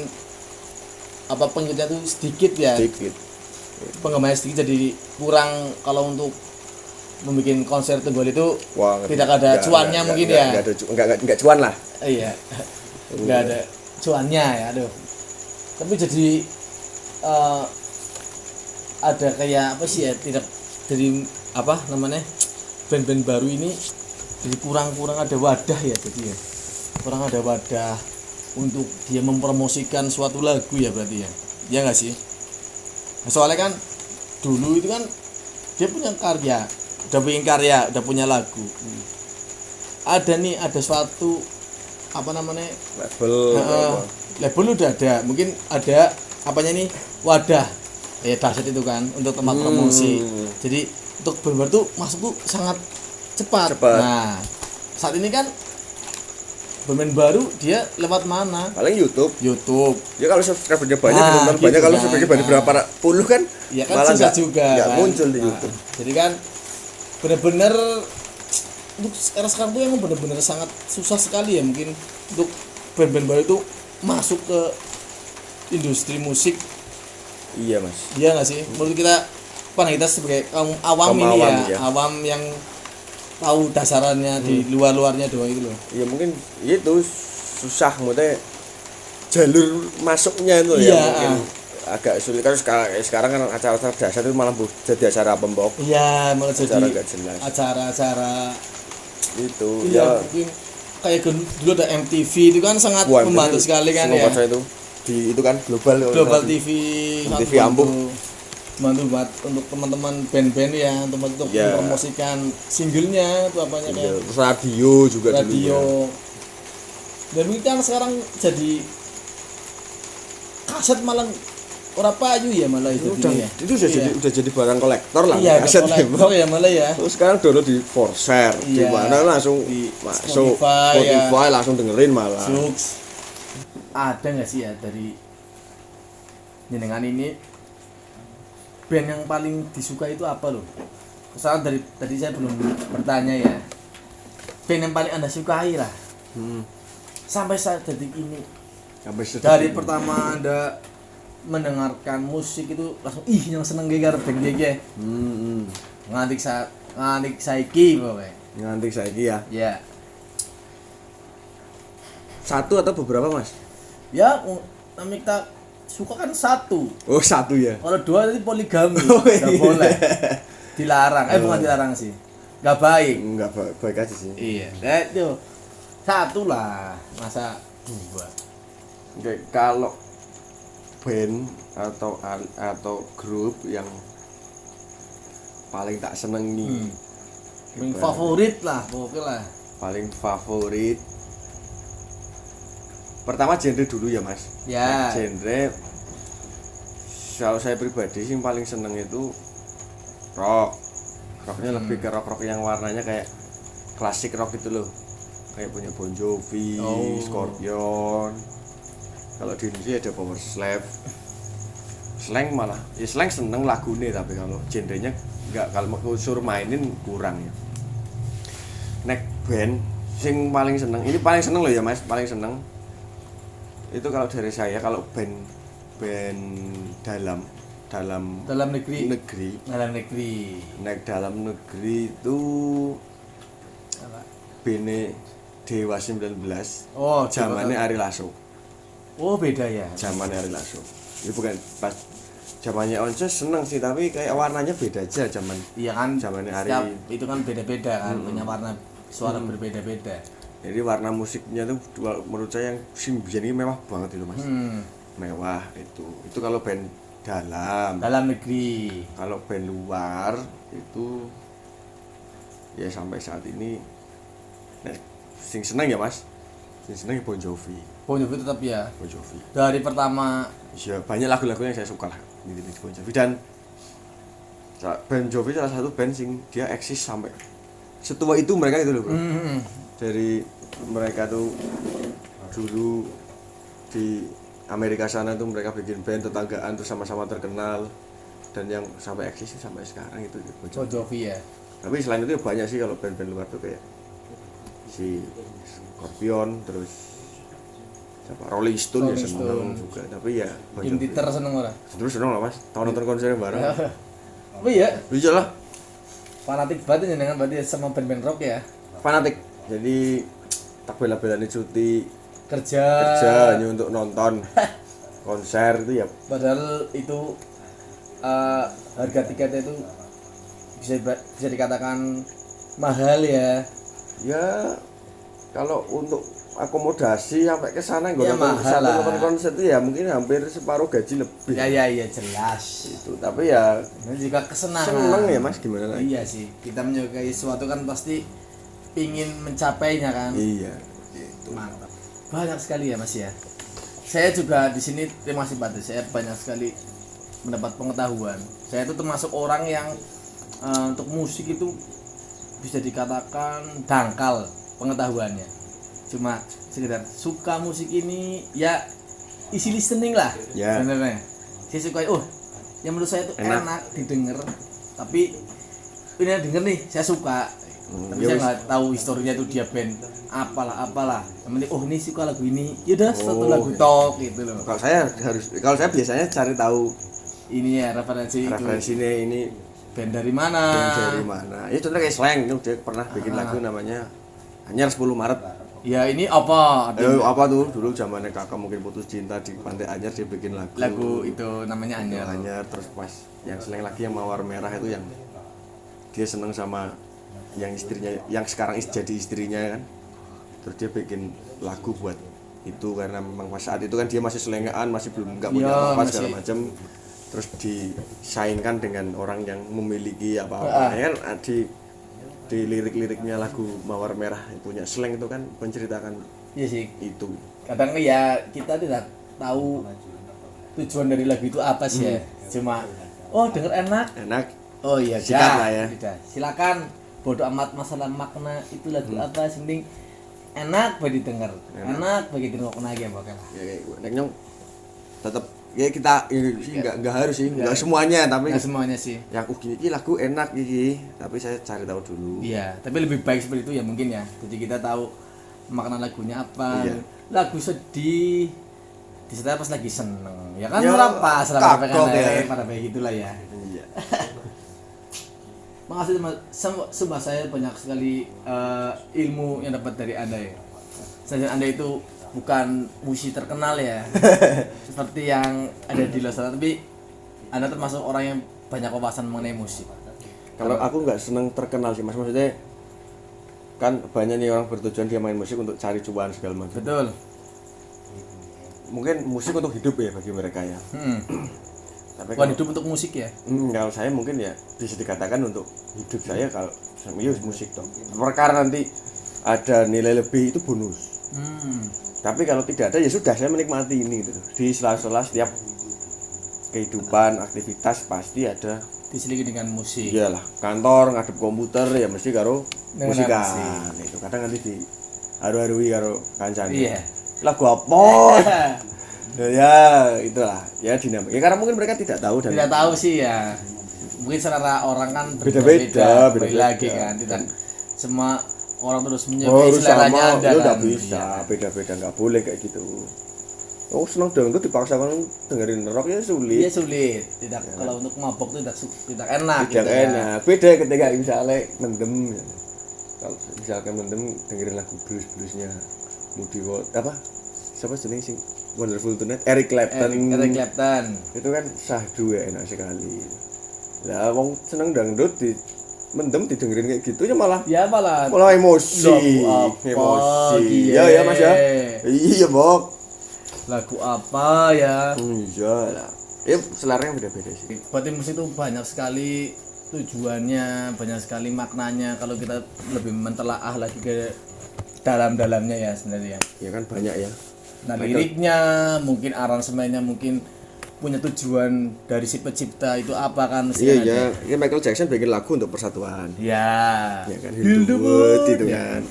apa pengikutnya tuh sedikit ya. sedikit. Penggemarnya sedikit jadi kurang kalau untuk membuat konser tunggal itu Wah, tidak ada cuannya mungkin ya. Enggak cuan lah. Iya. Enggak ada cuannya ya, aduh. Tapi jadi ada kayak apa sih ya, tidak dari apa namanya? Band-band baru ini jadi kurang ada wadah ya jadi ya. Kurang ada wadah untuk dia mempromosikan suatu lagu ya berarti ya. Ya enggak sih? Nah, soalnya kan dulu itu kan dia punya karya, udah bikin karya, udah punya lagu. Ada nih, ada suatu apa namanya? Label apa. Label udah ada, mungkin ada apanya nih wadah ya dahsyat itu kan untuk tempat promosi. Jadi untuk benar tuh masuk tuh sangat cepat. Nah saat ini kan pemain baru dia lewat mana? Paling YouTube. YouTube. Ya kalau subscribernya banyak, Nah, penonton gitu banyak, kalau kan. subscribernya banyak berapa puluh kan, Ya kan malah susah nggak- juga nggak kan. muncul di Nah, YouTube. jadi kan benar-benar untuk sekarang tuh emang benar-benar sangat susah sekali ya mungkin untuk band-band baru itu masuk ke industri musik. Iya mas. Iya nggak sih? Menurut kita kita sebagai kaum awam Kaum ini awam, ya, ya. awam yang tahu dasarannya di luar-luarnya doang itu loh. Ya mungkin itu susah, maksudnya jalur masuknya itu Iya. ya mungkin agak sulit. Kan sekarang kan acara-acara dasar itu malah jadi acara pembok, Iya, malah acara jadi nggak jelas. acara-acara Itu iya ya. mungkin kayak dulu ada MTV itu kan sangat Wah, membantu itu sekali kan semua ya. bahasa itu di itu kan global Global TV sangat TV ampuh. membantu buat untuk teman-teman band-band ya untuk Iya. mempromosikan singlenya itu apanya Iya, kayak terus radio juga radio. dulu. Dan ini kan sekarang jadi kaset malah ora payu ya malah itu Ya. Itu udah Iya. jadi barang kolektor lah, Iya, kaset kolektor ya malah ya. Terus sekarang download di Forshare, di Iya. mana langsung Di masuk Spotify, ya. langsung dengerin malah. Jux. Ada nggak sih ya dari jenengan ini band yang paling disuka itu apa loh? Soalnya dari tadi saya belum bertanya ya. Band yang paling Anda sukai lah. Sampai saat detik ini. Sampai sedetik Dari ini. pertama Anda mendengarkan musik itu langsung yang seneng gegar band gege. Ngantik saiki pokoknya. Nganti saiki ya. Ya. Satu atau beberapa mas? Ya, kami kita suka kan satu. Oh satu ya. Kalau dua itu poligami, Oh, nggak iya. boleh. Dilarang, bukan dilarang sih. Nggak baik. Enggak baik aja sih. Iya, nah, itu satu lah, masa dua. Oke, kalau band atau grup yang paling tak senengi, Yang favorit lah, pokoknya lah. paling favorit. Pertama genre dulu ya mas. Ya. Genre kalau saya pribadi sih paling seneng itu rock. Rocknya lebih ke rock yang warnanya kayak klasik rock gitu loh, kayak punya Bon Jovi, Oh. Scorpion. Kalau di Indonesia ada Power Slave, Slang malah ya Slang seneng lagunya, tapi kalau genrenya enggak, kalau unsur mainin kurang ya. Nek band sing paling seneng, ini paling seneng loh ya mas, paling seneng itu kalau dari saya, kalau band dalam negeri. Dalam negeri. Nek dalam negeri itu Apa? bene Dewa 19. Oh, Zamannya Ari Lasso. Oh, beda ya. Zamannya Ari Lasso. Ini bukan pas zamannya Once seneng sih, tapi kayak warnanya beda aja zaman. Iya kan, Zamannya Ari. setiap itu kan beda-beda kan, punya warna suara berbeda-beda. Jadi warna musiknya tuh menurut saya yang Simbian ini mewah banget itu Mas. Mewah itu. Itu kalau band Dalam negeri. Kalau band luar itu ya sampai saat ini nah, sing seneng ya Mas. Sing seneng ya Bon Jovi. Bon Jovi tetap ya. Bon Jovi. Dari pertama Ya banyak lagu-lagu yang saya suka lah di Bon Jovi, dan Bon Jovi salah satu band sing dia eksis sampai setua itu mereka itu loh bro. Dari mereka tuh dulu di Amerika sana tuh mereka bikin band tetanggaan terus sama-sama terkenal, dan yang sampai eksis sampai sekarang itu Bon Jovi ya. Tapi selain itu banyak sih kalau band-band luar tuh kayak si Scorpion, terus siapa Rolling Stone ya seneng juga. Tapi ya Bon Jim Jovi Titer seneng ora? terus seneng lah Mas, tahun nonton konser bareng. Oh iya, Bisa lah, fanatik banget dengan berarti sama band-band rock ya. fanatik. Jadi tak bela-belani cuti Kerja hanya untuk nonton konser itu ya. Padahal itu harga tiketnya itu bisa dikatakan mahal ya. Ya kalau untuk akomodasi sampai ke sana Ya, mahal lah. nonton konser itu ya mungkin hampir separuh gaji lebih. Ya jelas. Itu tapi ya Ini juga kesenangan. seneng ya Mas, gimana lagi? Iya sih, kita menyukai sesuatu kan pasti ingin mencapainya kan. Iya. Mantap. Banyak sekali ya Mas ya. Saya juga di sini terima kasih Pak. Saya banyak sekali mendapat pengetahuan. Saya itu termasuk orang yang untuk musik itu bisa dikatakan dangkal pengetahuannya. Cuma sekedar suka musik ini ya isi listening lah. Ya. Sebenarnya. Saya suka yang menurut saya itu enak didengar. Tapi ini denger nih, saya suka. Tapi saya nggak tahu historinya tuh dia band apalah. Yang penting ini suka lagu ini. Ya udah satu lagu tok gitu loh. Kalau saya biasanya cari tahu Ini ya referensinya ini band dari mana. Ya contohnya kayak Slang itu dia pernah bikin lagu namanya Anyar 10 Maret. Ya ini apa? Apa tuh dulu zamannya kakak mungkin putus cinta di Pantai Anyar, dia bikin Lagu itu namanya Anyar. Anyar. Terus pas yang Slang lagi yang Mawar Merah itu yang dia seneng sama yang istrinya yang sekarang jadi istrinya kan. Terus dia bikin lagu buat itu karena memang pas saat itu kan dia masih selengean, masih belum nggak punya apa segala macam. Terus disaingkan dengan orang yang memiliki apa-apa. Ya kan di lirik-liriknya lagu Mawar Merah punya Slang itu kan menceritakan Iya sih. itu. Kadang ya kita tidak tahu tujuan dari lagu itu apa sih ya. Cuma denger enak. Oh iya, sikat lah ya. Silakan. Bodoh amat masalah makna itu lagu apa, penting enak bagi denger. Enak bagi denger lagi bakal. Ya kayak gue nyong tetap ya kita nggak harus sih, nggak semuanya, tapi nggak semuanya sih. Yang gini lagu enak gini, tapi saya cari tahu dulu. Iya, tapi lebih baik seperti itu ya mungkin ya. Jadi kita tahu makna lagunya apa. Iya. Lagu sedih disetel pas lagi seneng. Ya kan Ya, pas selama ya. pada kayak gitulah ya. Iya. Makasih sumpah saya banyak sekali ilmu yang dapat dari Anda ya. Saja Anda itu bukan musisi terkenal ya. Seperti yang ada di luar sana, tapi Anda termasuk orang yang banyak wawasan mengenai musik. Kalau aku nggak seneng terkenal sih Mas, maksudnya kan banyak nih orang bertujuan dia main musik untuk cari cuan segala macam. Betul. Mungkin musik untuk hidup ya bagi mereka ya. Tapi bukan hidup untuk musik ya? Kalau saya mungkin ya bisa dikatakan untuk hidup saya kalau musik dong. Perkara nanti ada nilai lebih itu bonus. Tapi kalau tidak ada ya sudah, saya menikmati ini gitu. Di sela-sela setiap kehidupan, aktivitas pasti ada diselingi dengan musik. Iyalah, kantor ngadep komputer ya mesti karo musikan. Itu kadang nanti di haru-harui karo kancane. Iya. Lagu apa? Ya itulah ya dinamika ya, karena mungkin mereka tidak tahu dan tidak tahu sih ya, mungkin secara orang kan beda lagi kan, tidak semua orang terus menyukai seleranya Anda kan nggak bisa beda-beda, nggak boleh kayak gitu. Seneng dangdut dipaksa kan dengerin rock ya sulit. Iya sulit, tidak ya. Kalau untuk mabok itu tidak enak. Tidak gitu enak. Ya. Beda ketika misalnya mendem, kalau misalkan mendem dengerin lagu bluesnya Moody World apa? Siapa jenis sing Wonderful Tonight, Eric Clapton. Eric Clapton. Itu kan syahdu ya, enak sekali. Lah wong seneng dangdut mendem didengerin kayak gitu ya malah emosi. Emosi. Ya Mas ya. Iya, Bok. Lagu apa ya? Iya lah. Ya seleranya beda-beda sih. Berarti musik itu banyak sekali tujuannya, banyak sekali maknanya kalau kita lebih mentelaah lagi ke dalam-dalamnya ya sebenarnya. Ya kan banyak ya. Nah, liriknya, mungkin aransemennya, mungkin punya tujuan dari si pencipta itu apa kan? Iya, ya Michael Jackson bikin lagu untuk persatuan. Ya. Ya kan Hildwood itu kan.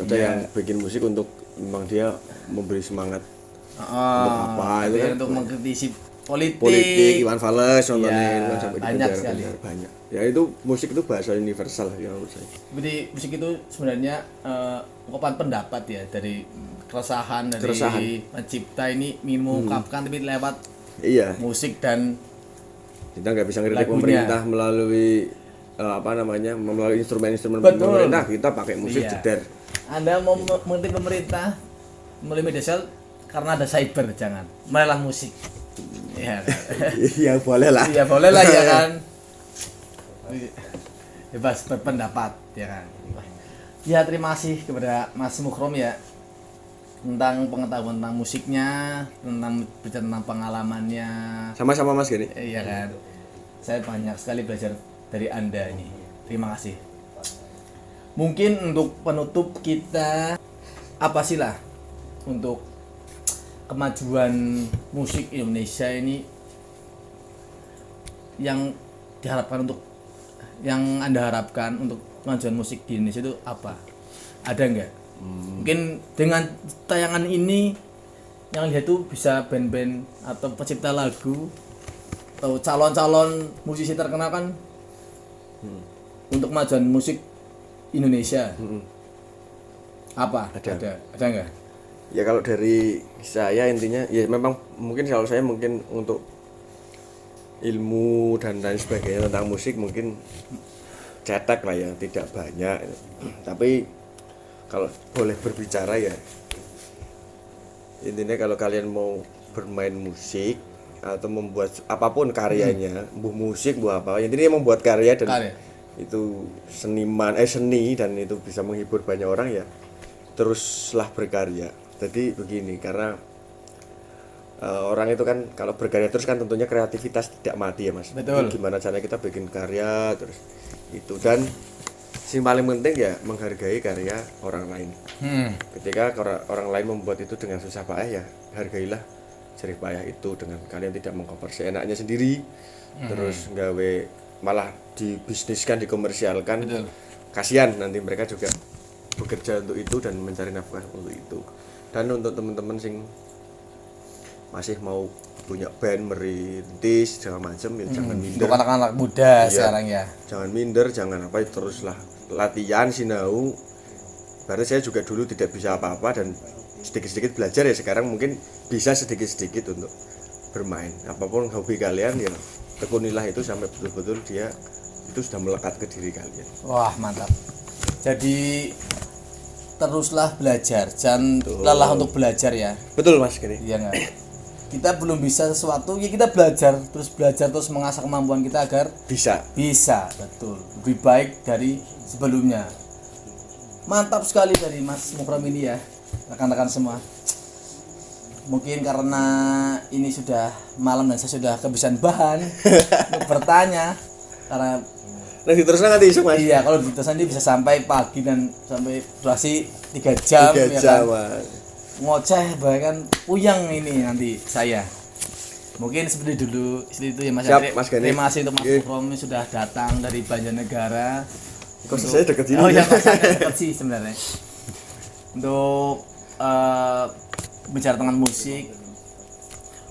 Ada yang bikin musik untuk memang dia memberi semangat. Untuk apa itu kan? Untuk mengkritisi politik. Iwan Fals contohnya itu kan sampai banyak di sekali. Banyak. Ya itu musik itu bahasa universal ya menurut saya. Jadi musik itu sebenarnya ungkapan pendapat ya dari keresahan dari pencipta ini ingin mengungkapkan tapi lewat musik dan kita nggak bisa ngeritik pemerintah melalui melalui instrumen-instrumen Betul. pemerintah, kita pakai musik jeder. Anda mau mengkritik pemerintah melalui media sosial karena ada cyber, jangan malah musik. Iya. Iya boleh lah. Iya boleh lah ya kan. Bebas berpendapat ya kan. Ya terima kasih kepada Mas Mukrom ya tentang pengetahuan tentang musiknya, bicara tentang pengalamannya. Sama-sama Mas Gani. Iya kan. Saya banyak sekali belajar dari Anda ini. Terima kasih. Mungkin untuk penutup kita apa sih lah untuk kemajuan musik Indonesia ini yang diharapkan yang Anda harapkan untuk kemajuan musik di Indonesia itu apa? Ada nggak? Mungkin dengan tayangan ini yang lihat tuh bisa band-band atau pencipta lagu atau calon-calon musisi terkenal kan untuk kemajuan musik Indonesia. Apa? Ada nggak? Ya kalau dari saya intinya ya memang mungkin kalau saya mungkin untuk ilmu dan lain sebagainya tentang musik mungkin cetak lah ya, tidak banyak. Tapi kalau boleh berbicara ya intinya kalau kalian mau bermain musik atau membuat apapun karyanya, musik, apa, intinya membuat karya dan itu seni dan itu bisa menghibur banyak orang ya teruslah berkarya. Jadi begini, karena orang itu kan kalau berkarya terus kan tentunya kreativitas tidak mati ya Mas. Betul. Gimana caranya kita bikin karya terus itu, dan yang paling penting ya menghargai karya orang lain. Ketika orang lain membuat itu dengan susah payah ya hargailah jerih payah itu dengan kalian tidak mengcover seenaknya sendiri. Terus gawe malah dibisniskan, dikomersialkan. Betul. Kasihan nanti mereka juga bekerja untuk itu dan mencari nafkah untuk itu. Dan untuk teman-teman sing masih mau punya band, merintis segala macam ya jangan minder. Untuk anak-anak muda sekarang ya. Jangan minder, jangan teruslah latihan sinau. Berarti saya juga dulu tidak bisa apa-apa dan sedikit-sedikit belajar ya, sekarang mungkin bisa sedikit-sedikit untuk bermain. Apapun hobi kalian ya tekunilah itu sampai betul-betul dia itu sudah melekat ke diri kalian. Wah, mantap. Jadi teruslah belajar, jangan lelah untuk belajar ya. Betul Mas gini. Iya enggak? Kita belum bisa sesuatu, ya kita belajar terus mengasah kemampuan kita agar bisa, betul. Lebih baik dari sebelumnya. Mantap sekali dari Mas Mukrom ini ya, rekan-rekan semua. Mungkin karena ini sudah malam dan saya sudah kehabisan bahan untuk bertanya, karena diteruskan nanti isuk Mas. Iya, kalau diteruskan ini bisa sampai pagi dan sampai durasi 3 jam 3 ya jam, kan. Mas. Ngoceh bahkan puyang ini nanti saya. Mungkin seperti itu ya Mas. Siap, Mas Gani. Terima kasih untuk Mas Mukrom sudah datang dari Banjarnegara. Kok saya dekat sini? Oh ya, dekat sih sebenarnya. Untuk bicara tentang musik,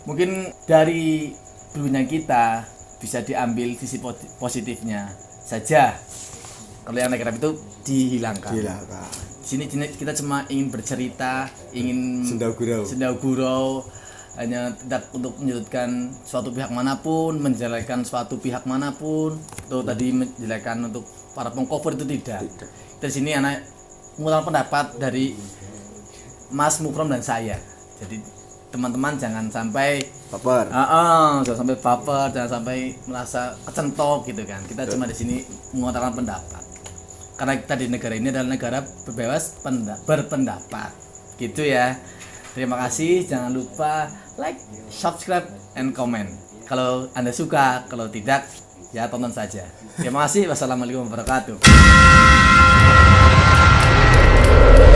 mungkin dari dulunya kita bisa diambil sisi positifnya saja. Kalau yang negatif itu dihilangkan. Di sini kita cuma ingin bercerita, ingin sendau gurau, hanya tidak untuk menyudutkan suatu pihak manapun, menjelekan suatu pihak manapun, atau tadi menjelekan untuk para pengcover itu tidak. Dari sini anak mengutarakan pendapat dari Mas Mukrom dan saya. Jadi teman-teman jangan sampai baper. jangan sampai baper, jangan sampai merasa kecentok gitu kan. Kita cuma di sini mengutarakan pendapat. Karena kita di negara ini adalah negara bebas berpendapat. Gitu ya. Terima kasih, jangan lupa like, subscribe, and comment. Kalau Anda suka, kalau tidak, ya tonton saja. Terima kasih. Wassalamualaikum warahmatullahi wabarakatuh.